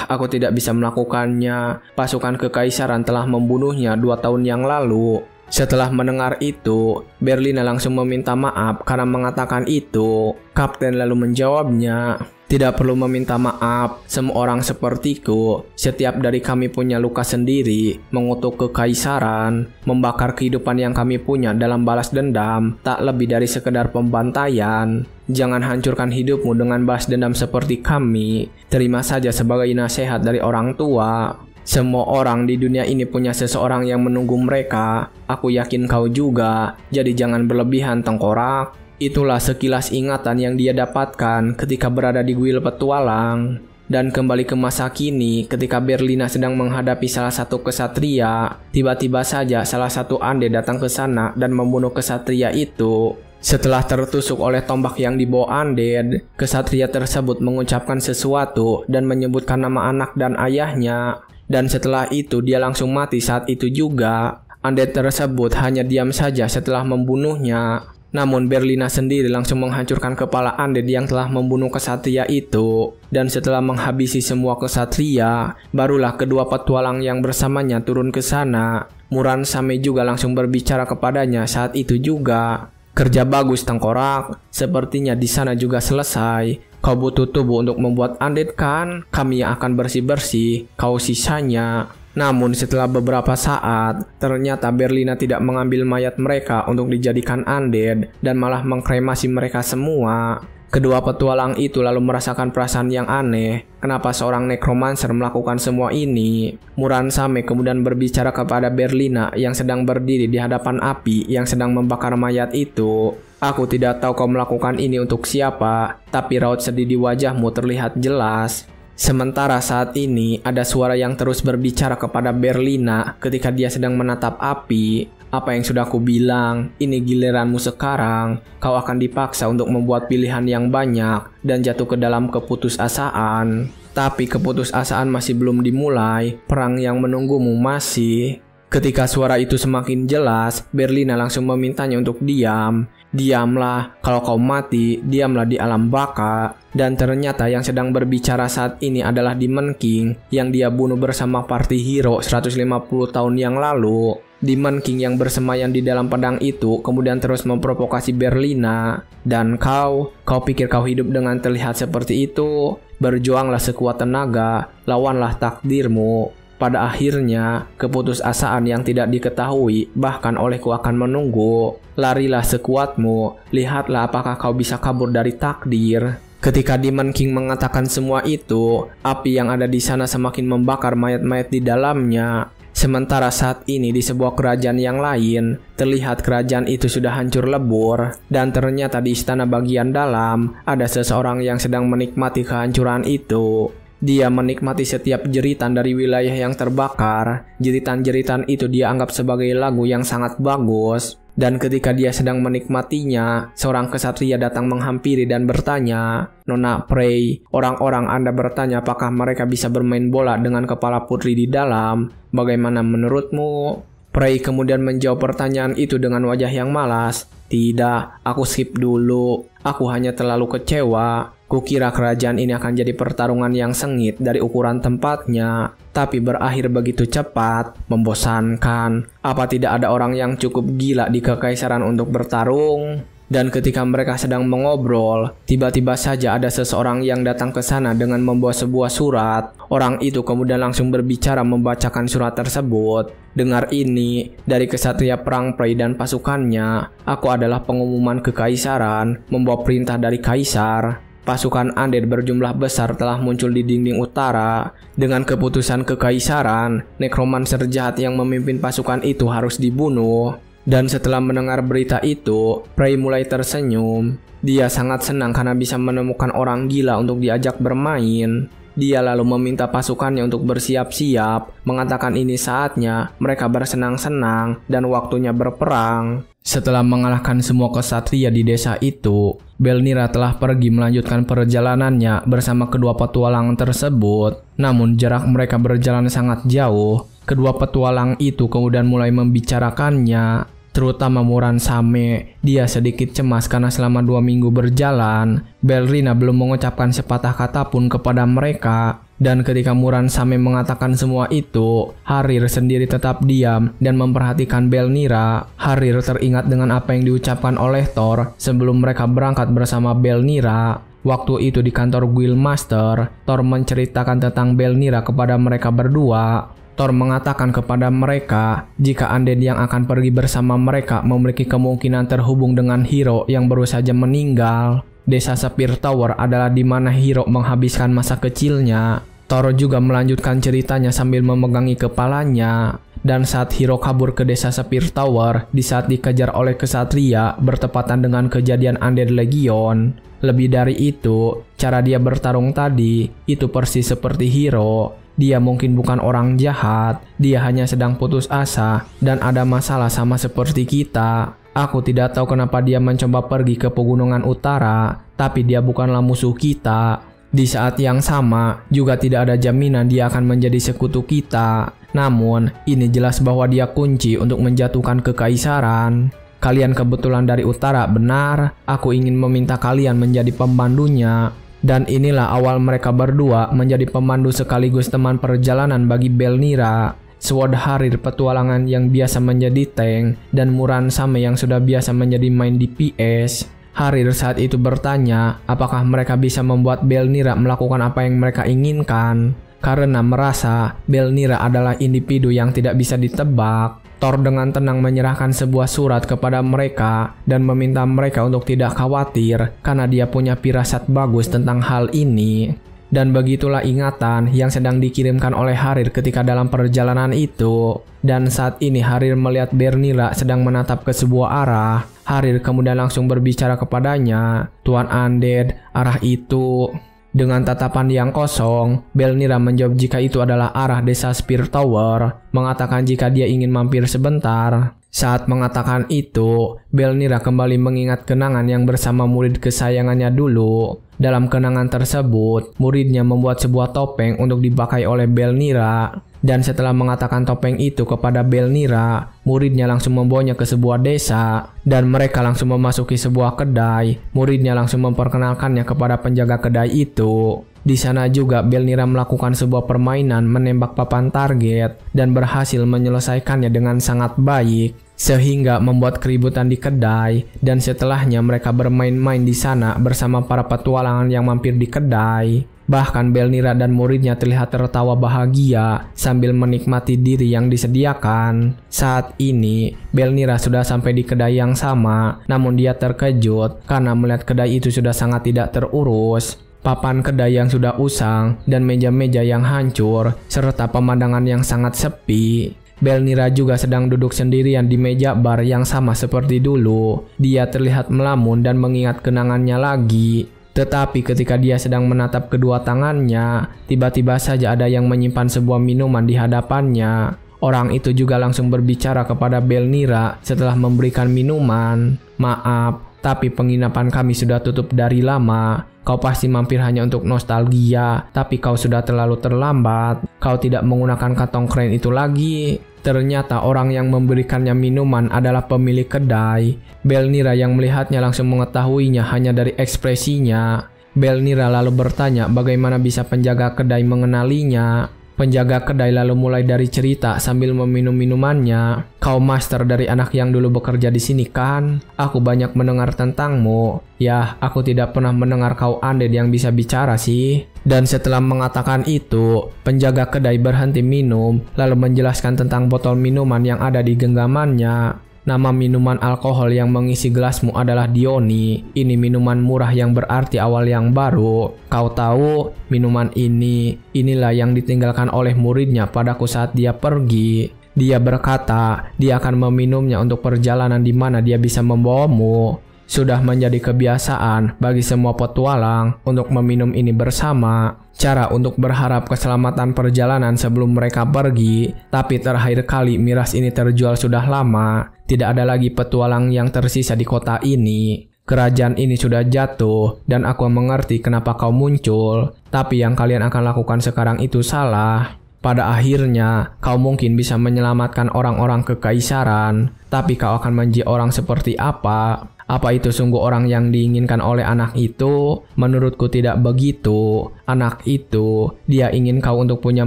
Aku tidak bisa melakukannya. Pasukan kekaisaran telah membunuhnya 2 tahun yang lalu. Setelah mendengar itu, Berlina langsung meminta maaf karena mengatakan itu. Kapten lalu menjawabnya, tidak perlu meminta maaf, semua orang sepertiku. Setiap dari kami punya luka sendiri, mengutuk kekaisaran, membakar kehidupan yang kami punya dalam balas dendam, tak lebih dari sekedar pembantaian. Jangan hancurkan hidupmu dengan balas dendam seperti kami. Terima saja sebagai nasihat dari orang tua. Semua orang di dunia ini punya seseorang yang menunggu mereka. Aku yakin kau juga. Jadi jangan berlebihan, tengkorak. Itulah sekilas ingatan yang dia dapatkan ketika berada di kuil petualang. Dan kembali ke masa kini, ketika Berlina sedang menghadapi salah satu kesatria, tiba-tiba saja salah satu Undead datang ke sana dan membunuh kesatria itu. Setelah tertusuk oleh tombak yang dibawa Undead, kesatria tersebut mengucapkan sesuatu dan menyebutkan nama anak dan ayahnya. Dan setelah itu dia langsung mati saat itu juga. Undead tersebut hanya diam saja setelah membunuhnya. Namun Berlina sendiri langsung menghancurkan kepala Undead yang telah membunuh kesatria itu. Dan setelah menghabisi semua kesatria, barulah kedua petualang yang bersamanya turun ke sana. Muransame juga langsung berbicara kepadanya saat itu juga. Kerja bagus, tengkorak. Sepertinya di sana juga selesai. Kau butuh tubuh untuk membuat Undead kan? Kami yang akan bersih-bersih, kau sisanya. Namun setelah beberapa saat, ternyata Berlina tidak mengambil mayat mereka untuk dijadikan Undead dan malah mengkremasi mereka semua. Kedua petualang itu lalu merasakan perasaan yang aneh. Kenapa seorang necromancer melakukan semua ini? Muransame kemudian berbicara kepada Berlina yang sedang berdiri di hadapan api yang sedang membakar mayat itu. Aku tidak tahu kau melakukan ini untuk siapa, tapi raut sedih di wajahmu terlihat jelas. Sementara saat ini ada suara yang terus berbicara kepada Berlina ketika dia sedang menatap api. Apa yang sudah aku bilang, ini giliranmu sekarang. Kau akan dipaksa untuk membuat pilihan yang banyak dan jatuh ke dalam keputusasaan. Tapi keputusasaan masih belum dimulai, perang yang menunggumu masih. Ketika suara itu semakin jelas, Berlina langsung memintanya untuk diam. Diamlah, kalau kau mati, diamlah di alam baka. Dan ternyata yang sedang berbicara saat ini adalah Demon King yang dia bunuh bersama party hero 150 tahun yang lalu. Demon King yang bersemayam di dalam pedang itu kemudian terus memprovokasi Berlina. Dan kau pikir kau hidup dengan terlihat seperti itu? Berjuanglah sekuat tenaga, lawanlah takdirmu. Pada akhirnya, keputusasaan yang tidak diketahui bahkan olehku akan menunggu. Larilah sekuatmu, lihatlah apakah kau bisa kabur dari takdir. Ketika Demon King mengatakan semua itu, api yang ada di sana semakin membakar mayat-mayat di dalamnya. Sementara saat ini di sebuah kerajaan yang lain, terlihat kerajaan itu sudah hancur lebur. Dan ternyata di istana bagian dalam, ada seseorang yang sedang menikmati kehancuran itu. Dia menikmati setiap jeritan dari wilayah yang terbakar. Jeritan-jeritan itu dia anggap sebagai lagu yang sangat bagus. Dan ketika dia sedang menikmatinya, seorang kesatria datang menghampiri dan bertanya, "Nona Prey, orang-orang Anda bertanya apakah mereka bisa bermain bola dengan kepala putri di dalam. Bagaimana menurutmu?" Prey kemudian menjawab pertanyaan itu dengan wajah yang malas. "Tidak, aku skip dulu. Aku hanya terlalu kecewa. Kukira kerajaan ini akan jadi pertarungan yang sengit dari ukuran tempatnya, tapi berakhir begitu cepat, membosankan. Apa tidak ada orang yang cukup gila di kekaisaran untuk bertarung?" Dan ketika mereka sedang mengobrol, tiba-tiba saja ada seseorang yang datang ke sana dengan membawa sebuah surat. Orang itu kemudian langsung berbicara membacakan surat tersebut. "Dengar ini, dari kesatria perang Prey dan pasukannya, aku adalah pengumuman kekaisaran, membawa perintah dari kaisar. Pasukan Undead berjumlah besar telah muncul di dinding utara. Dengan keputusan kekaisaran, nekromancer jahat yang memimpin pasukan itu harus dibunuh. Dan setelah mendengar berita itu, Prey mulai tersenyum. Dia sangat senang karena bisa menemukan orang gila untuk diajak bermain. Dia lalu meminta pasukannya untuk bersiap-siap, mengatakan ini saatnya mereka bersenang-senang dan waktunya berperang. Setelah mengalahkan semua kesatria di desa itu, Belnira telah pergi melanjutkan perjalanannya bersama kedua petualang tersebut. Namun jarak mereka berjalan sangat jauh. Kedua petualang itu kemudian mulai membicarakannya, terutama Muran Same. Dia sedikit cemas karena selama 2 minggu berjalan, Belnira belum mengucapkan sepatah kata pun kepada mereka. Dan ketika Muran Same mengatakan semua itu, Harir sendiri tetap diam dan memperhatikan Belnira. Harir teringat dengan apa yang diucapkan oleh Thor sebelum mereka berangkat bersama Belnira. Waktu itu di kantor Guildmaster, Thor menceritakan tentang Belnira kepada mereka berdua. Thor mengatakan kepada mereka jika undead yang akan pergi bersama mereka memiliki kemungkinan terhubung dengan hero yang baru saja meninggal. Desa Spear Tower adalah di mana hero menghabiskan masa kecilnya. Thor juga melanjutkan ceritanya sambil memegangi kepalanya. Dan saat hero kabur ke desa Spear Tower di saat dikejar oleh kesatria bertepatan dengan kejadian Undead Legion. Lebih dari itu, cara dia bertarung tadi itu persis seperti hero. Dia mungkin bukan orang jahat, dia hanya sedang putus asa dan ada masalah sama seperti kita. Aku tidak tahu kenapa dia mencoba pergi ke pegunungan utara, tapi dia bukanlah musuh kita. Di saat yang sama, juga tidak ada jaminan dia akan menjadi sekutu kita. Namun, ini jelas bahwa dia kunci untuk menjatuhkan kekaisaran. Kalian kebetulan dari utara, benar. Aku ingin meminta kalian menjadi pembantunya. Dan inilah awal mereka berdua menjadi pemandu sekaligus teman perjalanan bagi Belnira. Sword Harir petualangan yang biasa menjadi tank dan Muran Same yang sudah biasa menjadi main DPS. Harir saat itu bertanya apakah mereka bisa membuat Belnira melakukan apa yang mereka inginkan. Karena merasa Belnira adalah individu yang tidak bisa ditebak, Thor dengan tenang menyerahkan sebuah surat kepada mereka dan meminta mereka untuk tidak khawatir karena dia punya firasat bagus tentang hal ini. Dan begitulah ingatan yang sedang dikirimkan oleh Harir ketika dalam perjalanan itu. Dan saat ini Harir melihat Belnira sedang menatap ke sebuah arah. Harir kemudian langsung berbicara kepadanya, "Tuan Undead, arah itu." Dengan tatapan yang kosong, Belnira menjawab jika itu adalah arah desa Spear Tower, mengatakan jika dia ingin mampir sebentar. Saat mengatakan itu, Belnira kembali mengingat kenangan yang bersama murid kesayangannya dulu. Dalam kenangan tersebut, muridnya membuat sebuah topeng untuk dipakai oleh Belnira. Dan setelah mengatakan topeng itu kepada Belnira, muridnya langsung membawanya ke sebuah desa. Dan mereka langsung memasuki sebuah kedai. Muridnya langsung memperkenalkannya kepada penjaga kedai itu. Di sana juga Belnira melakukan sebuah permainan menembak papan target dan berhasil menyelesaikannya dengan sangat baik. Sehingga membuat keributan di kedai, dan setelahnya mereka bermain-main di sana bersama para petualangan yang mampir di kedai. Bahkan Belnira dan muridnya terlihat tertawa bahagia sambil menikmati diri yang disediakan. Saat ini, Belnira sudah sampai di kedai yang sama, namun dia terkejut karena melihat kedai itu sudah sangat tidak terurus. Papan kedai yang sudah usang dan meja-meja yang hancur, serta pemandangan yang sangat sepi. Belnira juga sedang duduk sendirian di meja bar yang sama seperti dulu. Dia terlihat melamun dan mengingat kenangannya lagi. Tetapi ketika dia sedang menatap kedua tangannya, tiba-tiba saja ada yang menyimpan sebuah minuman di hadapannya. Orang itu juga langsung berbicara kepada Belnira setelah memberikan minuman. "Maaf, tapi penginapan kami sudah tutup dari lama. Kau pasti mampir hanya untuk nostalgia, tapi kau sudah terlalu terlambat. Kau tidak menggunakan kantong kren itu lagi." Ternyata orang yang memberikannya minuman adalah pemilik kedai. Belnira yang melihatnya langsung mengetahuinya hanya dari ekspresinya. Belnira lalu bertanya bagaimana bisa penjaga kedai mengenalinya. Penjaga kedai lalu mulai dari cerita sambil meminum minumannya. "Kau master dari anak yang dulu bekerja di sini kan? Aku banyak mendengar tentangmu. Yah, aku tidak pernah mendengar kau undead yang bisa bicara sih." Dan setelah mengatakan itu, penjaga kedai berhenti minum, lalu menjelaskan tentang botol minuman yang ada di genggamannya. "Nama minuman alkohol yang mengisi gelasmu adalah Dioni. Ini minuman murah yang berarti awal yang baru. Kau tahu, minuman inilah yang ditinggalkan oleh muridnya padaku saat dia pergi. Dia berkata dia akan meminumnya untuk perjalanan di mana dia bisa membawamu. Sudah menjadi kebiasaan bagi semua petualang untuk meminum ini bersama. Cara untuk berharap keselamatan perjalanan sebelum mereka pergi. Tapi terakhir kali miras ini terjual sudah lama. Tidak ada lagi petualang yang tersisa di kota ini. Kerajaan ini sudah jatuh dan aku mengerti kenapa kau muncul. Tapi yang kalian akan lakukan sekarang itu salah. Pada akhirnya, kau mungkin bisa menyelamatkan orang-orang kekaisaran. Tapi kau akan menjadi orang seperti apa? Apa itu sungguh orang yang diinginkan oleh anak itu? Menurutku tidak begitu. Anak itu, dia ingin kau untuk punya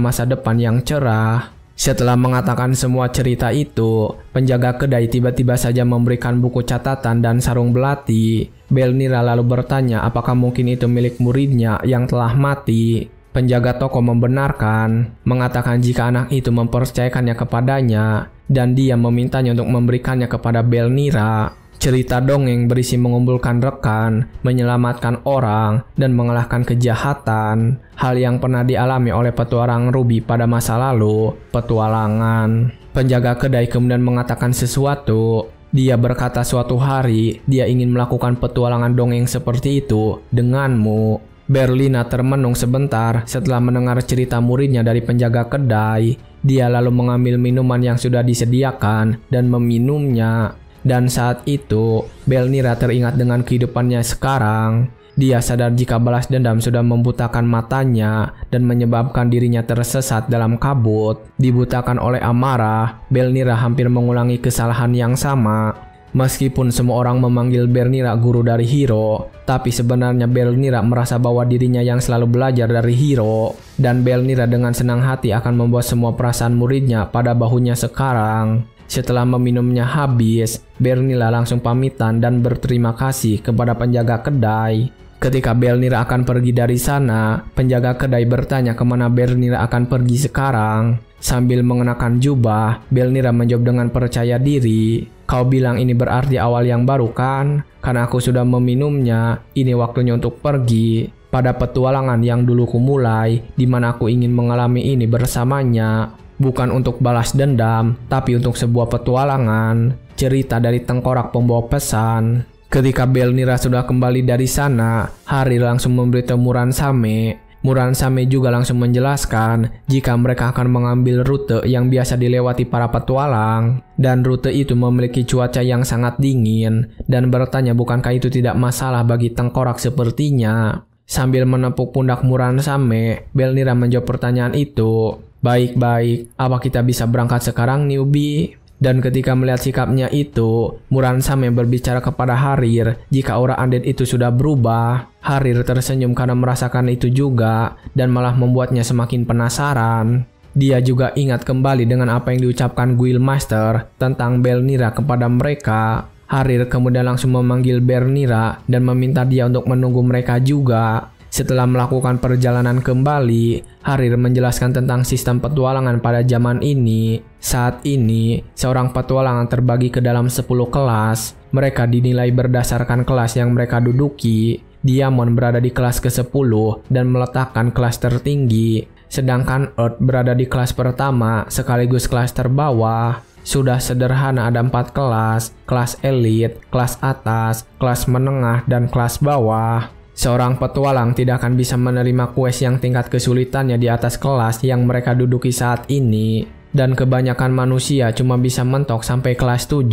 masa depan yang cerah. Setelah mengatakan semua cerita itu, penjaga kedai tiba-tiba saja memberikan buku catatan dan sarung belati. Belnira lalu bertanya apakah mungkin itu milik muridnya yang telah mati. Penjaga toko membenarkan, mengatakan jika anak itu mempercayakannya kepadanya, dan dia memintanya untuk memberikannya kepada Belnira. Cerita dongeng berisi mengumpulkan rekan, menyelamatkan orang, dan mengalahkan kejahatan. Hal yang pernah dialami oleh petualang Ruby pada masa lalu, petualangan. Penjaga kedai kemudian mengatakan sesuatu. Dia berkata suatu hari, dia ingin melakukan petualangan dongeng seperti itu denganmu. Berlina termenung sebentar setelah mendengar cerita muridnya dari penjaga kedai. Dia lalu mengambil minuman yang sudah disediakan dan meminumnya. Dan saat itu, Belnira teringat dengan kehidupannya sekarang. Dia sadar jika balas dendam sudah membutakan matanya dan menyebabkan dirinya tersesat dalam kabut. Dibutakan oleh amarah, Belnira hampir mengulangi kesalahan yang sama. Meskipun semua orang memanggil Belnira guru dari Hiro, tapi sebenarnya Belnira merasa bahwa dirinya yang selalu belajar dari Hiro. Dan Belnira dengan senang hati akan membawa semua perasaan muridnya pada bahunya sekarang. Setelah meminumnya habis, Belnira langsung pamitan dan berterima kasih kepada penjaga kedai. Ketika Belnira akan pergi dari sana, penjaga kedai bertanya kemana Belnira akan pergi sekarang. Sambil mengenakan jubah, Belnira menjawab dengan percaya diri. Kau bilang ini berarti awal yang baru kan? Karena aku sudah meminumnya, ini waktunya untuk pergi. Pada petualangan yang dulu kumulai, di mana aku ingin mengalami ini bersamanya. Bukan untuk balas dendam, tapi untuk sebuah petualangan. Cerita dari tengkorak pembawa pesan. Ketika Belnira sudah kembali dari sana, Harir langsung memberitahu Muransame. Muransame juga langsung menjelaskan jika mereka akan mengambil rute yang biasa dilewati para petualang. Dan rute itu memiliki cuaca yang sangat dingin. Dan bertanya bukankah itu tidak masalah bagi tengkorak sepertinya. Sambil menepuk pundak Muransame, Belnira menjawab pertanyaan itu. Baik-baik, apa kita bisa berangkat sekarang, newbie? Dan ketika melihat sikapnya itu, Muransame berbicara kepada Harir jika aura undead itu sudah berubah. Harir tersenyum karena merasakan itu juga, dan malah membuatnya semakin penasaran. Dia juga ingat kembali dengan apa yang diucapkan Guildmaster tentang Belnira kepada mereka. Harir kemudian langsung memanggil Belnira dan meminta dia untuk menunggu mereka juga. Setelah melakukan perjalanan kembali, Harir menjelaskan tentang sistem petualangan pada zaman ini. Saat ini, seorang petualangan terbagi ke dalam 10 kelas. Mereka dinilai berdasarkan kelas yang mereka duduki. Diamond berada di kelas ke-10 dan meletakkan kelas tertinggi. Sedangkan Earth berada di kelas pertama sekaligus kelas terbawah. Sudah sederhana ada 4 kelas elite, kelas atas, kelas menengah, dan kelas bawah. Seorang petualang tidak akan bisa menerima quest yang tingkat kesulitannya di atas kelas yang mereka duduki saat ini. Dan kebanyakan manusia cuma bisa mentok sampai kelas 7.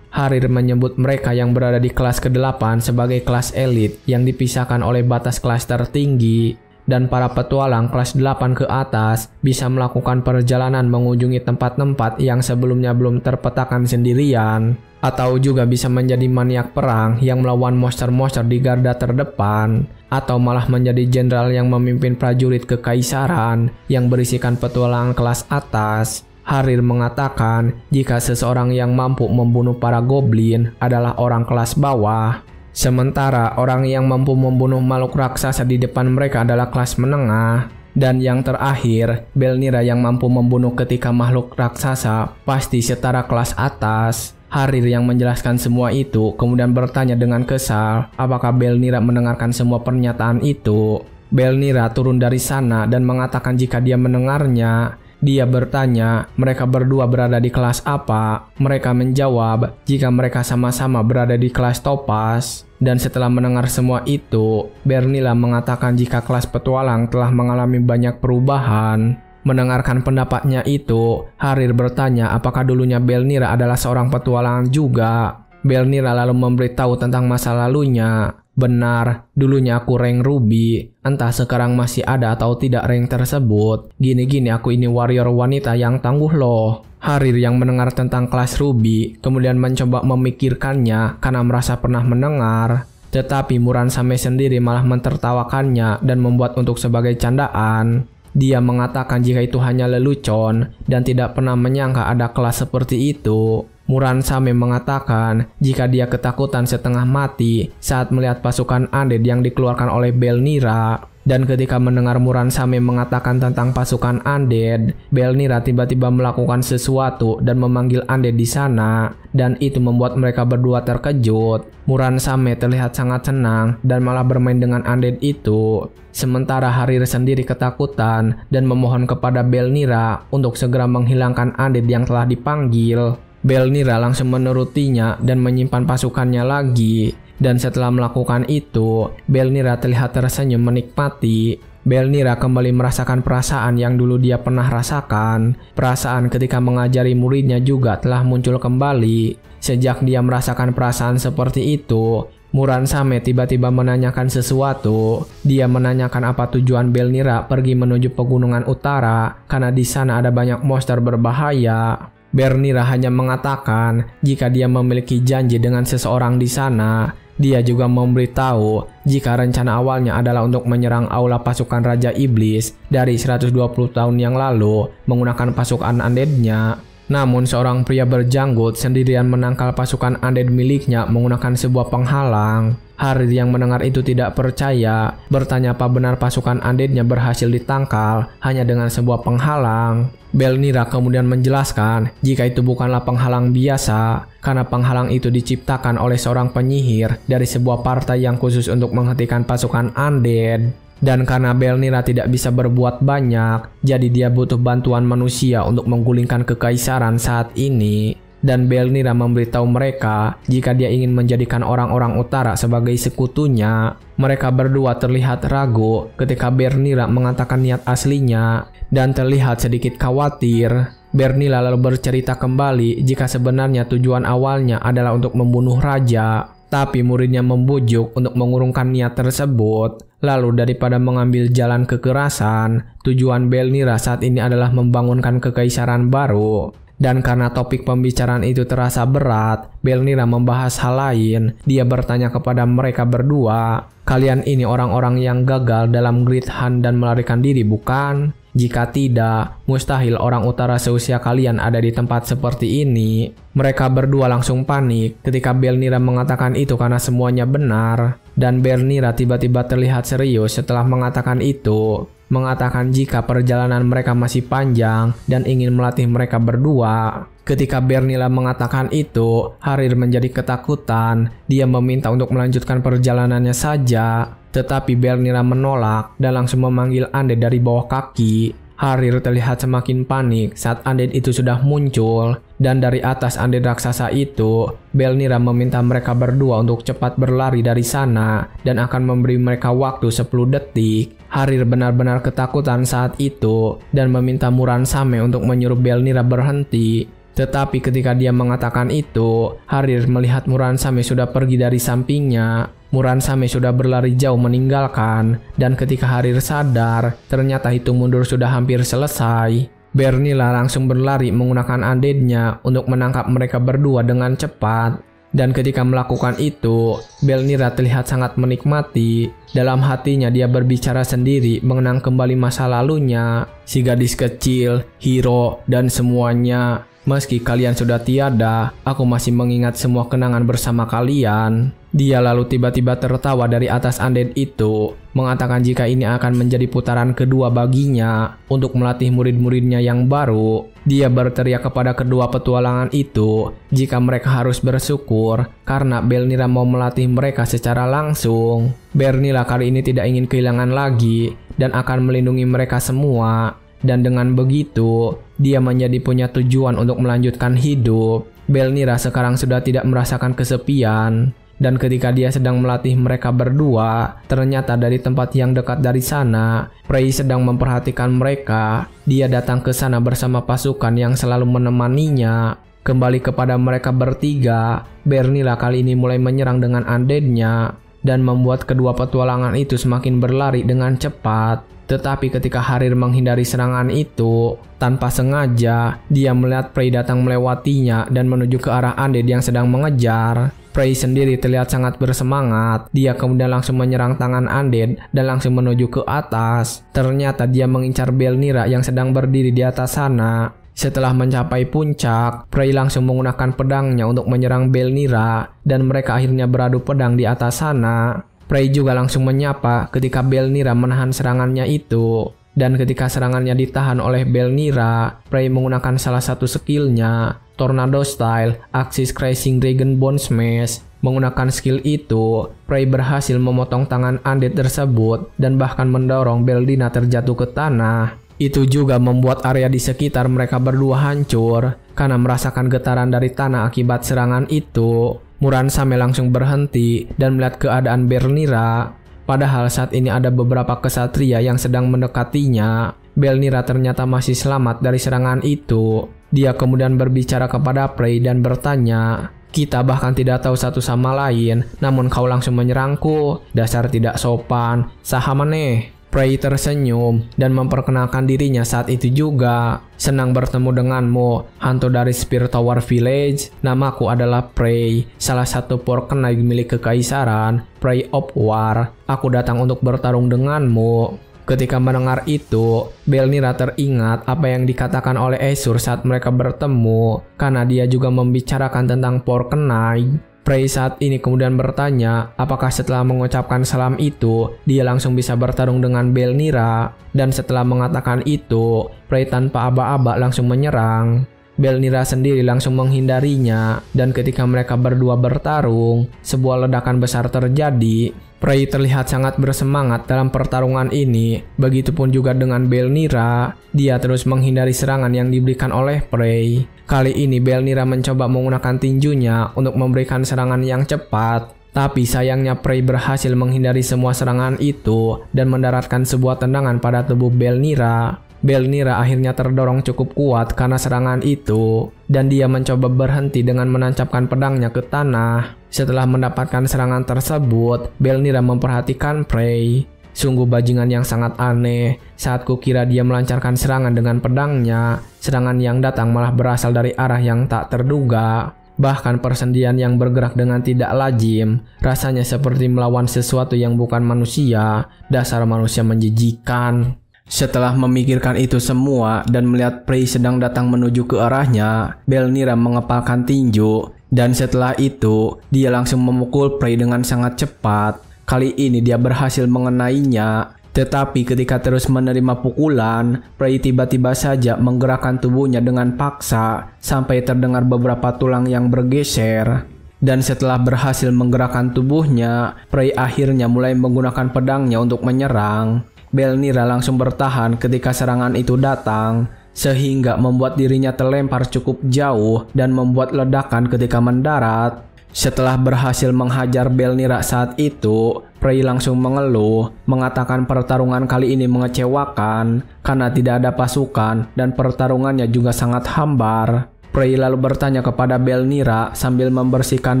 Harir menyebut mereka yang berada di kelas ke-8 sebagai kelas elit yang dipisahkan oleh batas kelas tertinggi. Dan para petualang kelas 8 ke atas bisa melakukan perjalanan mengunjungi tempat-tempat yang sebelumnya belum terpetakan sendirian. Atau juga bisa menjadi maniak perang yang melawan monster-monster di garda terdepan. Atau malah menjadi jenderal yang memimpin prajurit kekaisaran yang berisikan petualangan kelas atas. Harir mengatakan jika seseorang yang mampu membunuh para goblin adalah orang kelas bawah. Sementara orang yang mampu membunuh makhluk raksasa di depan mereka adalah kelas menengah. Dan yang terakhir, Belnira yang mampu membunuh ketika makhluk raksasa pasti setara kelas atas. Harir yang menjelaskan semua itu kemudian bertanya dengan kesal apakah Belnira mendengarkan semua pernyataan itu. Belnira turun dari sana dan mengatakan jika dia mendengarnya. Dia bertanya mereka berdua berada di kelas apa. Mereka menjawab jika mereka sama-sama berada di kelas Topaz. Dan setelah mendengar semua itu, Bernila mengatakan jika kelas petualang telah mengalami banyak perubahan. Mendengarkan pendapatnya itu, Harir bertanya apakah dulunya Belnira adalah seorang petualangan juga. Belnira lalu memberitahu tentang masa lalunya. Benar, dulunya aku rank Ruby. Entah sekarang masih ada atau tidak rank tersebut. Gini-gini aku ini warrior wanita yang tangguh loh. Harir yang mendengar tentang kelas Ruby kemudian mencoba memikirkannya karena merasa pernah mendengar. Tetapi Muransame sendiri malah mentertawakannya dan membuat untuk sebagai candaan. Dia mengatakan jika itu hanya lelucon dan tidak pernah menyangka ada kelas seperti itu. Muransame mengatakan jika dia ketakutan setengah mati saat melihat pasukan undead yang dikeluarkan oleh Belnira. Dan ketika mendengar Muransame mengatakan tentang pasukan undead, Belnira tiba-tiba melakukan sesuatu dan memanggil undead di sana. Dan itu membuat mereka berdua terkejut. Muransame terlihat sangat senang dan malah bermain dengan undead itu. Sementara Harir sendiri ketakutan dan memohon kepada Belnira untuk segera menghilangkan undead yang telah dipanggil. Belnira langsung menurutinya dan menyimpan pasukannya lagi. Dan setelah melakukan itu, Belnira terlihat tersenyum menikmati. Belnira kembali merasakan perasaan yang dulu dia pernah rasakan. Perasaan ketika mengajari muridnya juga telah muncul kembali. Sejak dia merasakan perasaan seperti itu, Muransame tiba-tiba menanyakan sesuatu. Dia menanyakan apa tujuan Belnira pergi menuju pegunungan utara karena di sana ada banyak monster berbahaya. Belnira hanya mengatakan jika dia memiliki janji dengan seseorang di sana. Dia juga memberitahu jika rencana awalnya adalah untuk menyerang aula pasukan Raja Iblis dari 120 tahun yang lalu menggunakan pasukan undeadnya. Namun seorang pria berjanggut sendirian menangkal pasukan undead miliknya menggunakan sebuah penghalang. Harir yang mendengar itu tidak percaya, bertanya apa benar pasukan undeadnya berhasil ditangkal hanya dengan sebuah penghalang. Belnira kemudian menjelaskan jika itu bukanlah penghalang biasa, karena penghalang itu diciptakan oleh seorang penyihir dari sebuah partai yang khusus untuk menghentikan pasukan undead. Dan karena Belnira tidak bisa berbuat banyak, jadi dia butuh bantuan manusia untuk menggulingkan kekaisaran saat ini. Dan Belnira memberitahu mereka jika dia ingin menjadikan orang-orang utara sebagai sekutunya. Mereka berdua terlihat ragu ketika Belnira mengatakan niat aslinya dan terlihat sedikit khawatir. Belnira lalu bercerita kembali jika sebenarnya tujuan awalnya adalah untuk membunuh raja. Tapi muridnya membujuk untuk mengurungkan niat tersebut. Lalu daripada mengambil jalan kekerasan, tujuan Belnira saat ini adalah membangunkan kekaisaran baru. Dan karena topik pembicaraan itu terasa berat, Belnira membahas hal lain. Dia bertanya kepada mereka berdua, kalian ini orang-orang yang gagal dalam Great Hunt dan melarikan diri bukan? Jika tidak, mustahil orang utara seusia kalian ada di tempat seperti ini. Mereka berdua langsung panik ketika Belnira mengatakan itu karena semuanya benar. Dan Belnira tiba-tiba terlihat serius setelah mengatakan itu. Mengatakan jika perjalanan mereka masih panjang dan ingin melatih mereka berdua. Ketika Belnira mengatakan itu, Harir menjadi ketakutan. Dia meminta untuk melanjutkan perjalanannya saja. Tetapi Belnira menolak dan langsung memanggil undead dari bawah kaki. Harir terlihat semakin panik saat undead itu sudah muncul. Dan dari atas undead raksasa itu, Belnira meminta mereka berdua untuk cepat berlari dari sana dan akan memberi mereka waktu 10 detik. Harir benar-benar ketakutan saat itu dan meminta Muransame untuk menyuruh Belnira berhenti. Tetapi ketika dia mengatakan itu, Harir melihat Muransame sudah pergi dari sampingnya. Muransame sudah berlari jauh meninggalkan, dan ketika Harir sadar, ternyata hitung mundur sudah hampir selesai. Belnira langsung berlari menggunakan undeadnya untuk menangkap mereka berdua dengan cepat. Dan ketika melakukan itu, Belnira terlihat sangat menikmati. Dalam hatinya dia berbicara sendiri mengenang kembali masa lalunya, si gadis kecil, hero, dan semuanya. Meski kalian sudah tiada, aku masih mengingat semua kenangan bersama kalian. Dia lalu tiba-tiba tertawa dari atas undead itu, mengatakan jika ini akan menjadi putaran kedua baginya untuk melatih murid-muridnya yang baru. Dia berteriak kepada kedua petualangan itu jika mereka harus bersyukur karena Belnira mau melatih mereka secara langsung. Belnira kali ini tidak ingin kehilangan lagi dan akan melindungi mereka semua. dan dengan begitu dia menjadi punya tujuan untuk melanjutkan hidup. Belnira sekarang sudah tidak merasakan kesepian. Dan ketika dia sedang melatih mereka berdua, ternyata dari tempat yang dekat dari sana, Prey sedang memperhatikan mereka. Dia datang ke sana bersama pasukan yang selalu menemaninya. Kembali kepada mereka bertiga, Belnira kali ini mulai menyerang dengan undeadnya dan membuat kedua petualangan itu semakin berlari dengan cepat. Tetapi ketika Harir menghindari serangan itu, tanpa sengaja dia melihat Prey datang melewatinya dan menuju ke arah undead yang sedang mengejar. Prey sendiri terlihat sangat bersemangat. Dia kemudian langsung menyerang tangan undead dan langsung menuju ke atas. Ternyata dia mengincar Belnira yang sedang berdiri di atas sana. Setelah mencapai puncak, Prey langsung menggunakan pedangnya untuk menyerang Belnira dan mereka akhirnya beradu pedang di atas sana. Prey juga langsung menyapa ketika Belnira menahan serangannya itu. Dan ketika serangannya ditahan oleh Belnira, Prey menggunakan salah satu skillnya, Tornado Style, Axis Crashing Dragon Bone Smash. Menggunakan skill itu, Prey berhasil memotong tangan undead tersebut dan bahkan mendorong Belnira terjatuh ke tanah. Itu juga membuat area di sekitar mereka berdua hancur karena merasakan getaran dari tanah akibat serangan itu. Muransame langsung berhenti dan melihat keadaan Belnira. Padahal saat ini ada beberapa kesatria yang sedang mendekatinya. Belnira ternyata masih selamat dari serangan itu. Dia kemudian berbicara kepada Prey dan bertanya, "Kita bahkan tidak tahu satu sama lain, namun kau langsung menyerangku. Dasar tidak sopan. Saha maneh?" Prey tersenyum dan memperkenalkan dirinya saat itu juga. "Senang bertemu denganmu, hantu dari Spear Tower Village. Namaku adalah Prey, salah satu Porknight milik kekaisaran, Prey of War. Aku datang untuk bertarung denganmu." Ketika mendengar itu, Belnira teringat apa yang dikatakan oleh Azure saat mereka bertemu, karena dia juga membicarakan tentang Porknight. Prey saat ini kemudian bertanya apakah setelah mengucapkan salam itu, dia langsung bisa bertarung dengan Belnira. Dan setelah mengatakan itu, Prey tanpa aba-aba langsung menyerang. Belnira sendiri langsung menghindarinya, dan ketika mereka berdua bertarung, sebuah ledakan besar terjadi. Prey terlihat sangat bersemangat dalam pertarungan ini, begitupun juga dengan Belnira. Dia terus menghindari serangan yang diberikan oleh Prey. Kali ini Belnira mencoba menggunakan tinjunya untuk memberikan serangan yang cepat. Tapi sayangnya Prey berhasil menghindari semua serangan itu dan mendaratkan sebuah tendangan pada tubuh Belnira. Belnira akhirnya terdorong cukup kuat karena serangan itu, dan dia mencoba berhenti dengan menancapkan pedangnya ke tanah. Setelah mendapatkan serangan tersebut, Belnira memperhatikan Prey. Sungguh bajingan yang sangat aneh. Saat kukira dia melancarkan serangan dengan pedangnya, serangan yang datang malah berasal dari arah yang tak terduga. Bahkan persendian yang bergerak dengan tidak lazim, rasanya seperti melawan sesuatu yang bukan manusia. Dasar manusia menjijikan. Setelah memikirkan itu semua dan melihat Prey sedang datang menuju ke arahnya, Belnira mengepalkan tinju. Dan setelah itu, dia langsung memukul Prey dengan sangat cepat. Kali ini dia berhasil mengenainya. Tetapi ketika terus menerima pukulan, Prey tiba-tiba saja menggerakkan tubuhnya dengan paksa sampai terdengar beberapa tulang yang bergeser. Dan setelah berhasil menggerakkan tubuhnya, Prey akhirnya mulai menggunakan pedangnya untuk menyerang. Belnira langsung bertahan ketika serangan itu datang, sehingga membuat dirinya terlempar cukup jauh dan membuat ledakan ketika mendarat. Setelah berhasil menghajar Belnira saat itu, Prey langsung mengeluh, mengatakan pertarungan kali ini mengecewakan karena tidak ada pasukan dan pertarungannya juga sangat hambar. Prey lalu bertanya kepada Belnira sambil membersihkan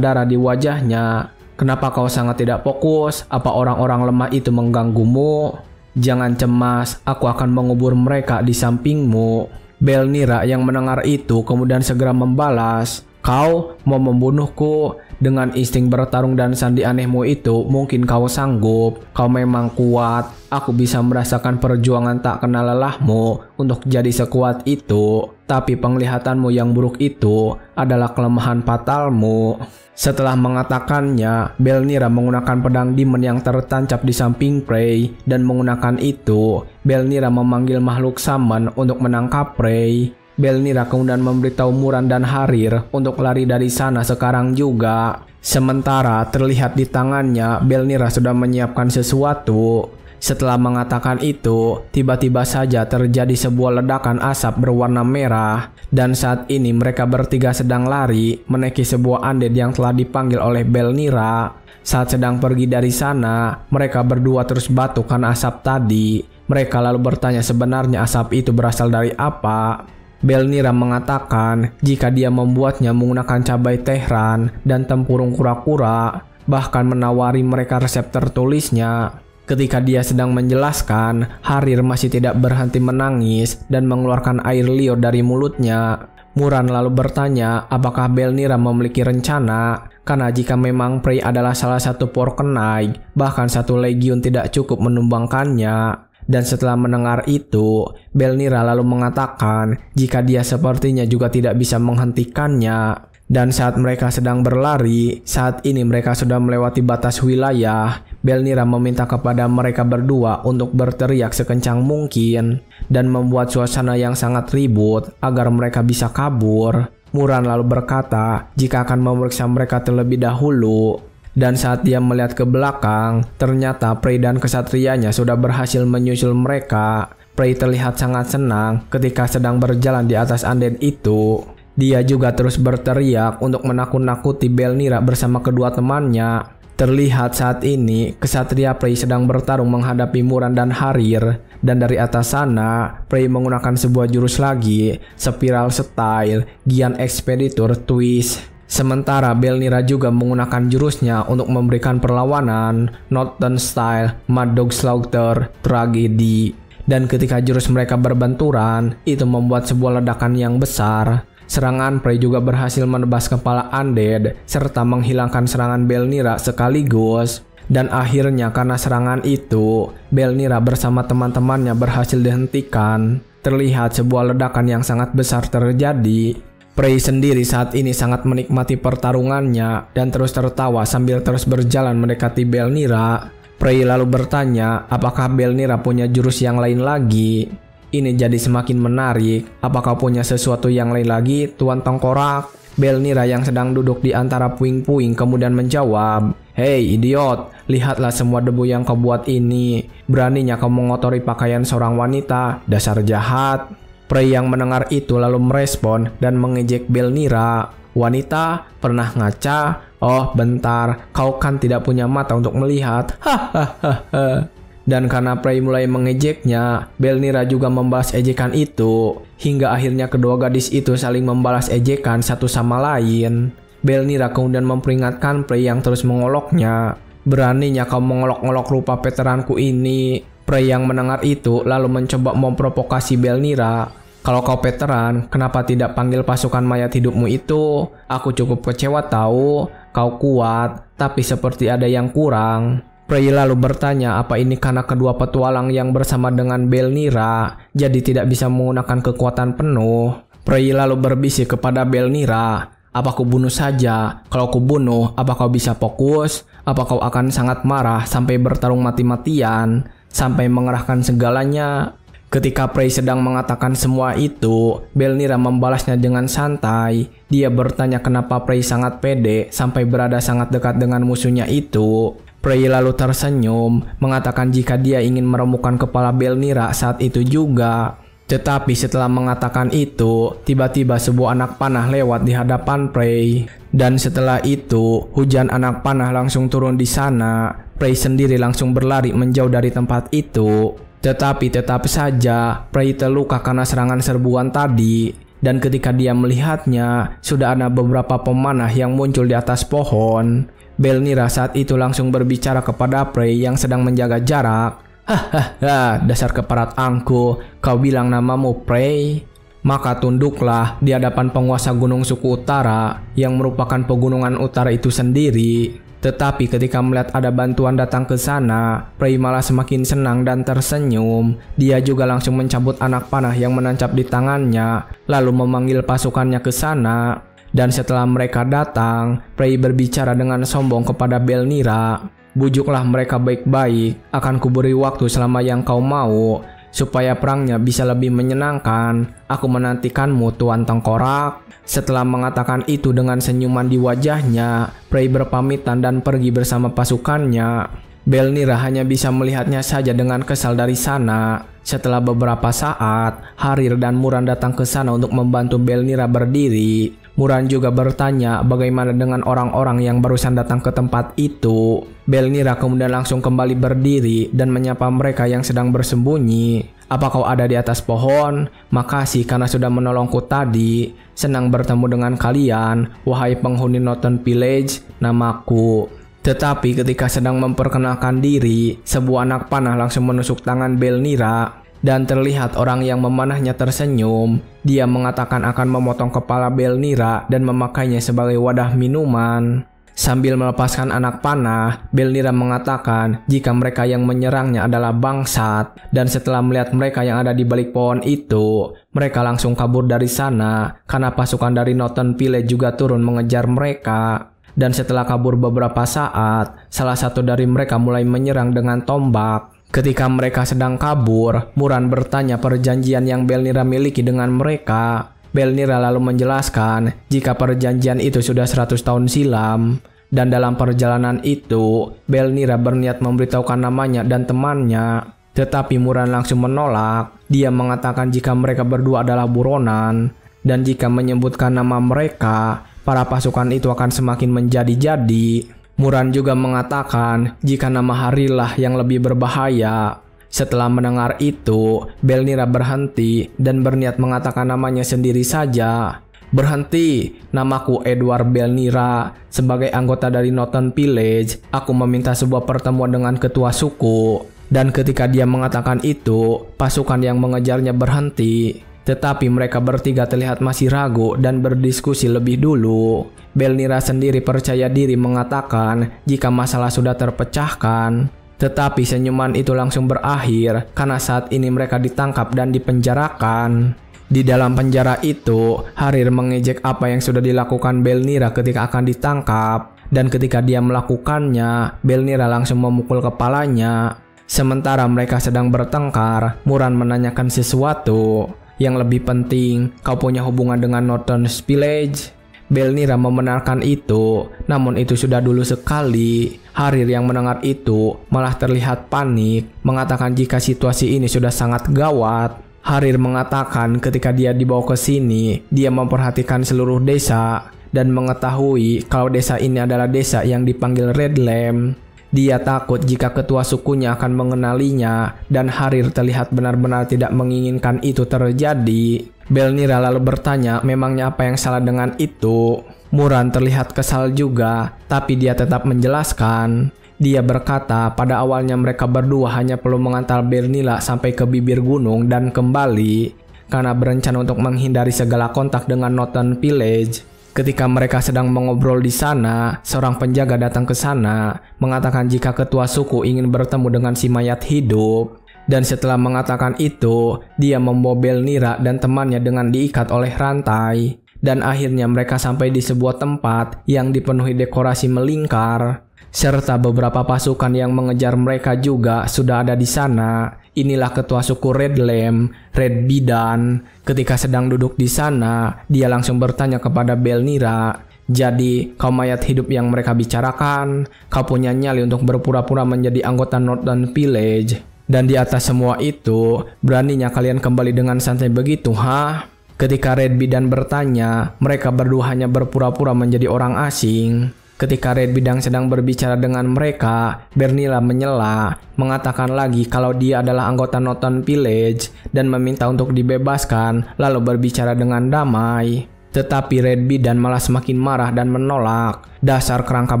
darah di wajahnya, "Kenapa kau sangat tidak fokus? Apa orang-orang lemah itu mengganggumu? Jangan cemas, aku akan mengubur mereka di sampingmu." Belnira yang mendengar itu kemudian segera membalas, "Kau mau membunuhku? Dengan insting bertarung dan sandi anehmu itu, mungkin kau sanggup. Kau memang kuat. Aku bisa merasakan perjuangan tak kenal lelahmu untuk jadi sekuat itu. Tapi penglihatanmu yang buruk itu adalah kelemahan fatalmu." Setelah mengatakannya, Belnira menggunakan pedang demon yang tertancap di samping Prey, dan menggunakan itu, Belnira memanggil makhluk summon untuk menangkap Prey. Belnira kemudian memberitahu Muran dan Harir untuk lari dari sana sekarang juga. Sementara terlihat di tangannya, Belnira sudah menyiapkan sesuatu. Setelah mengatakan itu, tiba-tiba saja terjadi sebuah ledakan asap berwarna merah, dan saat ini mereka bertiga sedang lari menaiki sebuah undead yang telah dipanggil oleh Belnira. Saat sedang pergi dari sana, mereka berdua terus batuk karena asap tadi. Mereka lalu bertanya sebenarnya asap itu berasal dari apa. Belnira mengatakan jika dia membuatnya menggunakan cabai Tehran dan tempurung kura-kura, bahkan menawari mereka resep tertulisnya. Ketika dia sedang menjelaskan, Harir masih tidak berhenti menangis dan mengeluarkan air liur dari mulutnya. Muran lalu bertanya apakah Belnira memiliki rencana, karena jika memang Prey adalah salah satu Porknight, bahkan satu legiun tidak cukup menumbangkannya. Dan setelah mendengar itu, Belnira lalu mengatakan jika dia sepertinya juga tidak bisa menghentikannya. Dan saat mereka sedang berlari, saat ini mereka sudah melewati batas wilayah. Belnira meminta kepada mereka berdua untuk berteriak sekencang mungkin dan membuat suasana yang sangat ribut agar mereka bisa kabur. Muran lalu berkata jika akan memeriksa mereka terlebih dahulu. Dan saat dia melihat ke belakang, ternyata Prey dan kesatrianya sudah berhasil menyusul mereka. Prey terlihat sangat senang ketika sedang berjalan di atas undead itu. Dia juga terus berteriak untuk menakut-nakuti Belnira bersama kedua temannya. Terlihat saat ini, kesatria Prey sedang bertarung menghadapi Muran dan Harir. Dan dari atas sana, Prey menggunakan sebuah jurus lagi, Spiral Style, Gian Expeditor Twist. Sementara Belnira juga menggunakan jurusnya untuk memberikan perlawanan, Northern Style, Mad Dog Slaughter, Tragedy. Dan ketika jurus mereka berbenturan, itu membuat sebuah ledakan yang besar. Serangan Prey juga berhasil menebas kepala undead serta menghilangkan serangan Belnira sekaligus. Dan akhirnya karena serangan itu, Belnira bersama teman-temannya berhasil dihentikan. Terlihat sebuah ledakan yang sangat besar terjadi. Prey sendiri saat ini sangat menikmati pertarungannya dan terus tertawa sambil terus berjalan mendekati Belnira. Prey lalu bertanya apakah Belnira punya jurus yang lain lagi. Ini jadi semakin menarik. Apakah punya sesuatu yang lain lagi, Tuan Tengkorak? Belnira yang sedang duduk di antara puing-puing kemudian menjawab, "Hei idiot, lihatlah semua debu yang kau buat ini. Beraninya kau mengotori pakaian seorang wanita, dasar jahat." Prey yang mendengar itu lalu merespon dan mengejek Belnira. "Wanita? Pernah ngaca? Oh bentar, kau kan tidak punya mata untuk melihat. Hahaha." Dan karena Prey mulai mengejeknya, Belnira juga membalas ejekan itu. Hingga akhirnya kedua gadis itu saling membalas ejekan satu sama lain. Belnira kemudian memperingatkan Prey yang terus mengoloknya. "Beraninya kau mengolok-olok rupa veteranku ini." Prey yang mendengar itu lalu mencoba memprovokasi Belnira. "Kalau kau veteran, kenapa tidak panggil pasukan mayat hidupmu itu? Aku cukup kecewa tahu. Kau kuat, tapi seperti ada yang kurang." Prey lalu bertanya apa ini karena kedua petualang yang bersama dengan Belnira jadi tidak bisa menggunakan kekuatan penuh. Prey lalu berbisik kepada Belnira, "Apa ku bunuh saja? Kalau ku bunuh, apa kau bisa fokus? Apa kau akan sangat marah sampai bertarung mati-matian? Sampai mengerahkan segalanya?" Ketika Prey sedang mengatakan semua itu, Belnira membalasnya dengan santai. Dia bertanya kenapa Prey sangat pede sampai berada sangat dekat dengan musuhnya itu. Prey lalu tersenyum, mengatakan jika dia ingin meremukkan kepala Belnira saat itu juga. Tetapi setelah mengatakan itu, tiba-tiba sebuah anak panah lewat di hadapan Prey. Dan setelah itu, hujan anak panah langsung turun di sana. Prey sendiri langsung berlari menjauh dari tempat itu. Tetapi tetap saja, Prey terluka karena serangan serbuan tadi. Dan ketika dia melihatnya, sudah ada beberapa pemanah yang muncul di atas pohon. Belnira saat itu langsung berbicara kepada Prey yang sedang menjaga jarak. "Hahaha, dasar keparat angku, kau bilang namamu Prey? Maka tunduklah di hadapan penguasa Gunung Suku Utara yang merupakan pegunungan utara itu sendiri." Tetapi ketika melihat ada bantuan datang ke sana, Prey malah semakin senang dan tersenyum. Dia juga langsung mencabut anak panah yang menancap di tangannya, lalu memanggil pasukannya ke sana. Dan setelah mereka datang, Prey berbicara dengan sombong kepada Belnira. "Bujuklah mereka baik-baik, akan kuberi waktu selama yang kau mau, supaya perangnya bisa lebih menyenangkan. Aku menantikanmu, Tuan Tengkorak." Setelah mengatakan itu dengan senyuman di wajahnya, Prey berpamitan dan pergi bersama pasukannya. Belnira hanya bisa melihatnya saja dengan kesal dari sana. Setelah beberapa saat, Harir dan Muran datang ke sana untuk membantu Belnira berdiri. Muran juga bertanya bagaimana dengan orang-orang yang barusan datang ke tempat itu. Belnira kemudian langsung kembali berdiri dan menyapa mereka yang sedang bersembunyi. "Apa kau ada di atas pohon? Makasih karena sudah menolongku tadi. Senang bertemu dengan kalian, wahai penghuni Northern Village, namaku." Tetapi ketika sedang memperkenalkan diri, sebuah anak panah langsung menusuk tangan Belnira. Dan terlihat orang yang memanahnya tersenyum. Dia mengatakan akan memotong kepala Belnira dan memakainya sebagai wadah minuman. Sambil melepaskan anak panah, Belnira mengatakan jika mereka yang menyerangnya adalah bangsat. Dan setelah melihat mereka yang ada di balik pohon itu, mereka langsung kabur dari sana karena pasukan dari Northern Village juga turun mengejar mereka. Dan setelah kabur beberapa saat, salah satu dari mereka mulai menyerang dengan tombak. Ketika mereka sedang kabur, Muran bertanya perjanjian yang Belnira miliki dengan mereka. Belnira lalu menjelaskan jika perjanjian itu sudah 100 tahun silam. Dan dalam perjalanan itu, Belnira berniat memberitahukan namanya dan temannya. Tetapi Muran langsung menolak. Dia mengatakan jika mereka berdua adalah buronan. Dan jika menyebutkan nama mereka, para pasukan itu akan semakin menjadi-jadi. Muran juga mengatakan jika nama Harirlah yang lebih berbahaya. Setelah mendengar itu, Belnira berhenti dan berniat mengatakan namanya sendiri saja. "Berhenti, namaku Edward Belnira. Sebagai anggota dari Northern Village, aku meminta sebuah pertemuan dengan ketua suku." Dan ketika dia mengatakan itu, pasukan yang mengejarnya berhenti. Tetapi mereka bertiga terlihat masih ragu dan berdiskusi lebih dulu. Belnira sendiri percaya diri mengatakan jika masalah sudah terpecahkan. Tetapi senyuman itu langsung berakhir karena saat ini mereka ditangkap dan dipenjarakan. Di dalam penjara itu, Harir mengejek apa yang sudah dilakukan Belnira ketika akan ditangkap. Dan ketika dia melakukannya, Belnira langsung memukul kepalanya. Sementara mereka sedang bertengkar, Muran menanyakan sesuatu. "Yang lebih penting, kau punya hubungan dengan Northern Village?" Belnira membenarkan itu, namun itu sudah dulu sekali. Harir yang mendengar itu malah terlihat panik, mengatakan jika situasi ini sudah sangat gawat. Harir mengatakan ketika dia dibawa ke sini, dia memperhatikan seluruh desa dan mengetahui kalau desa ini adalah desa yang dipanggil Red Lamb. Dia takut jika ketua sukunya akan mengenalinya dan Harir terlihat benar-benar tidak menginginkan itu terjadi. Belnira lalu bertanya memangnya apa yang salah dengan itu. Muran terlihat kesal juga, tapi dia tetap menjelaskan. Dia berkata pada awalnya mereka berdua hanya perlu mengantar Belnira sampai ke bibir gunung dan kembali karena berencana untuk menghindari segala kontak dengan Northern Village. Ketika mereka sedang mengobrol di sana, seorang penjaga datang ke sana, mengatakan jika ketua suku ingin bertemu dengan si mayat hidup. Dan setelah mengatakan itu, dia membawa Belnira dan temannya dengan diikat oleh rantai. Dan akhirnya mereka sampai di sebuah tempat yang dipenuhi dekorasi melingkar. Serta beberapa pasukan yang mengejar mereka juga sudah ada di sana. Inilah ketua suku Red Lamb, Red Bidan. Ketika sedang duduk di sana, dia langsung bertanya kepada Belnira, "Jadi, kau mayat hidup yang mereka bicarakan? Kau punya nyali untuk berpura-pura menjadi anggota Northern Village? Dan di atas semua itu, beraninya kalian kembali dengan santai begitu, ha?" Ketika Red Bidan bertanya, mereka berdua hanya berpura-pura menjadi orang asing. Ketika Red Bidang sedang berbicara dengan mereka, Belnira menyela, mengatakan lagi kalau dia adalah anggota Northern Village dan meminta untuk dibebaskan, lalu berbicara dengan damai. Tetapi Red Bidan malah semakin marah dan menolak. "Dasar kerangka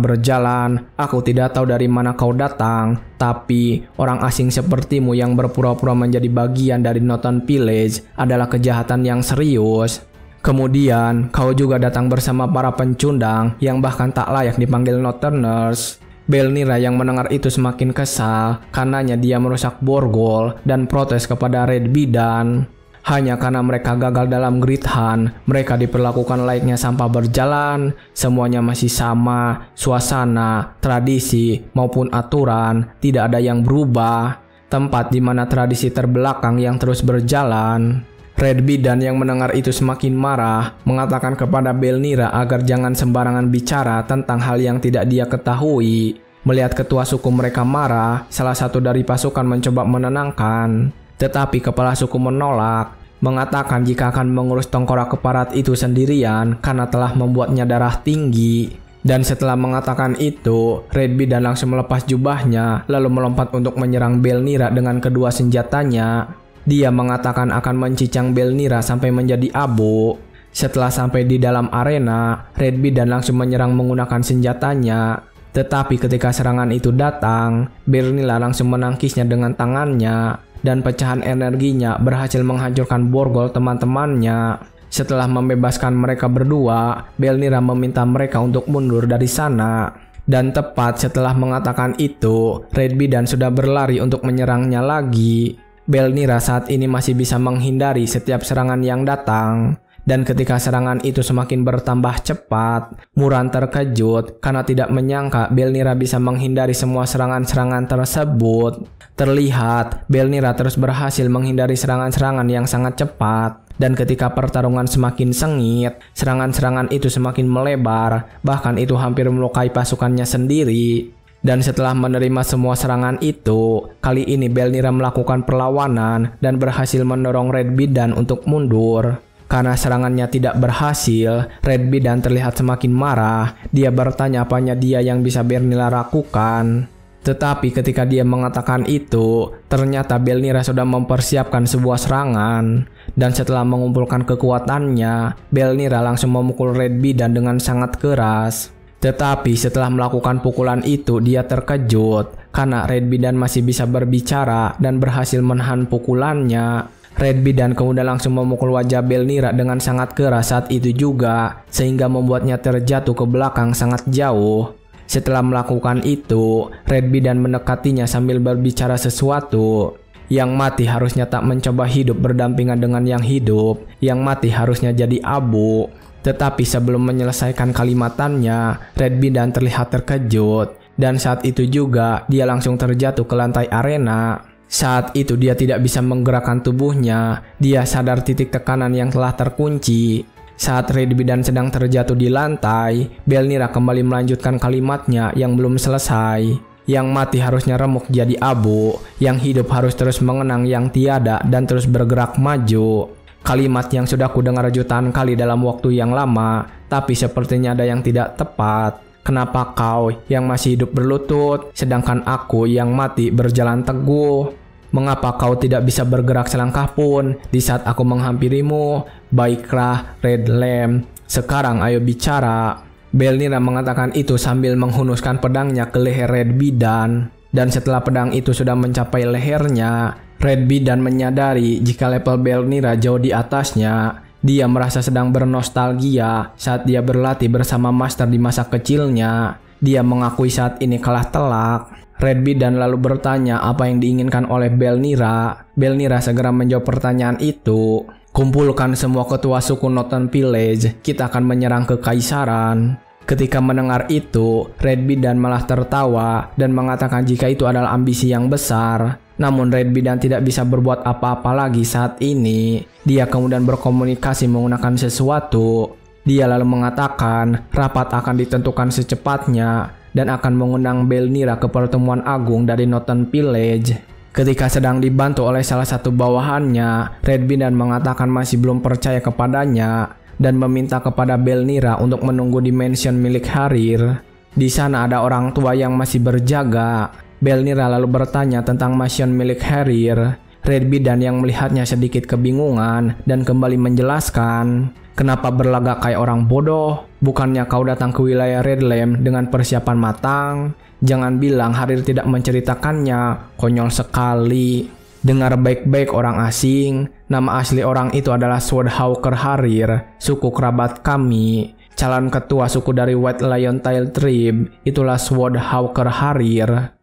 berjalan, aku tidak tahu dari mana kau datang, tapi orang asing sepertimu yang berpura-pura menjadi bagian dari Northern Village adalah kejahatan yang serius. Kemudian, kau juga datang bersama para pencundang yang bahkan tak layak dipanggil Northerners." Belnira yang mendengar itu semakin kesal, karenanya dia merusak borgol dan protes kepada Red Bidan. Hanya karena mereka gagal dalam Great Hunt, mereka diperlakukan layaknya sampah berjalan. Semuanya masih sama, suasana, tradisi, maupun aturan, tidak ada yang berubah. Tempat di mana tradisi terbelakang yang terus berjalan. Red Bidan yang mendengar itu semakin marah, mengatakan kepada Belnira agar jangan sembarangan bicara tentang hal yang tidak dia ketahui. Melihat ketua suku mereka marah, salah satu dari pasukan mencoba menenangkan. Tetapi kepala suku menolak, mengatakan jika akan mengurus tengkorak keparat itu sendirian karena telah membuatnya darah tinggi. Dan setelah mengatakan itu, Red Bidan langsung melepas jubahnya lalu melompat untuk menyerang Belnira dengan kedua senjatanya. Dia mengatakan akan mencincang Belnira sampai menjadi abu. Setelah sampai di dalam arena, Red Bidan langsung menyerang menggunakan senjatanya. Tetapi ketika serangan itu datang, Belnira langsung menangkisnya dengan tangannya dan pecahan energinya berhasil menghancurkan borgol teman-temannya. Setelah membebaskan mereka berdua, Belnira meminta mereka untuk mundur dari sana. Dan tepat setelah mengatakan itu, Red Bidan sudah berlari untuk menyerangnya lagi. Belnira saat ini masih bisa menghindari setiap serangan yang datang. Dan ketika serangan itu semakin bertambah cepat, Muran terkejut karena tidak menyangka Belnira bisa menghindari semua serangan-serangan tersebut. Terlihat, Belnira terus berhasil menghindari serangan-serangan yang sangat cepat. Dan ketika pertarungan semakin sengit, serangan-serangan itu semakin melebar, bahkan itu hampir melukai pasukannya sendiri. Dan setelah menerima semua serangan itu, kali ini Belnira melakukan perlawanan dan berhasil mendorong Red Bidan untuk mundur. Karena serangannya tidak berhasil, Red Bidan terlihat semakin marah. Dia bertanya apanya dia yang bisa Belnira lakukan. Tetapi ketika dia mengatakan itu, ternyata Belnira sudah mempersiapkan sebuah serangan. Dan setelah mengumpulkan kekuatannya, Belnira langsung memukul Red Bidan dengan sangat keras. Tetapi setelah melakukan pukulan itu, dia terkejut karena Red Bidan masih bisa berbicara dan berhasil menahan pukulannya. Red Bidan kemudian langsung memukul wajah Belnira dengan sangat keras saat itu juga, sehingga membuatnya terjatuh ke belakang sangat jauh. Setelah melakukan itu, Red Bidan mendekatinya sambil berbicara sesuatu. Yang mati harusnya tak mencoba hidup berdampingan dengan yang hidup, yang mati harusnya jadi abu. Tetapi sebelum menyelesaikan kalimatannya, Red Bidan terlihat terkejut, dan saat itu juga dia langsung terjatuh ke lantai arena. Saat itu dia tidak bisa menggerakkan tubuhnya, dia sadar titik tekanan yang telah terkunci. Saat Red Bidan sedang terjatuh di lantai, Belnira kembali melanjutkan kalimatnya yang belum selesai. Yang mati harusnya remuk jadi abu, yang hidup harus terus mengenang yang tiada dan terus bergerak maju. Kalimat yang sudah kudengar jutaan kali dalam waktu yang lama, tapi sepertinya ada yang tidak tepat. Kenapa kau yang masih hidup berlutut, sedangkan aku yang mati berjalan teguh? Mengapa kau tidak bisa bergerak selangkah pun di saat aku menghampirimu? Baiklah, Red Lamb, sekarang ayo bicara. Belnira mengatakan itu sambil menghunuskan pedangnya ke leher Red Bidan. Dan setelah pedang itu sudah mencapai lehernya, Red Bidan menyadari jika level Belnira jauh di atasnya. Dia merasa sedang bernostalgia saat dia berlatih bersama Master di masa kecilnya. Dia mengakui saat ini kalah telak. Red Bidan lalu bertanya apa yang diinginkan oleh Belnira. Belnira segera menjawab pertanyaan itu. Kumpulkan semua ketua suku Northern Village, kita akan menyerang kekaisaran. Ketika mendengar itu, Red Bidan malah tertawa dan mengatakan jika itu adalah ambisi yang besar. Namun Red Bidan tidak bisa berbuat apa-apa lagi saat ini. Dia kemudian berkomunikasi menggunakan sesuatu. Dia lalu mengatakan rapat akan ditentukan secepatnya dan akan mengundang Belnira ke pertemuan agung dari Northern Village. Ketika sedang dibantu oleh salah satu bawahannya, Red Bidan mengatakan masih belum percaya kepadanya dan meminta kepada Belnira untuk menunggu di mansion milik Harir. Di sana ada orang tua yang masih berjaga. Belnira lalu bertanya tentang mansion milik Harir. Red Bidan yang melihatnya sedikit kebingungan dan kembali menjelaskan, kenapa berlagak kayak orang bodoh? Bukannya kau datang ke wilayah Red Lamb dengan persiapan matang? Jangan bilang Harir tidak menceritakannya, konyol sekali. Dengar baik-baik orang asing, nama asli orang itu adalah Swordhawker Harir, suku kerabat kami. Calon ketua suku dari White Lion Tail Tribe, itulah Swordhawker Harir.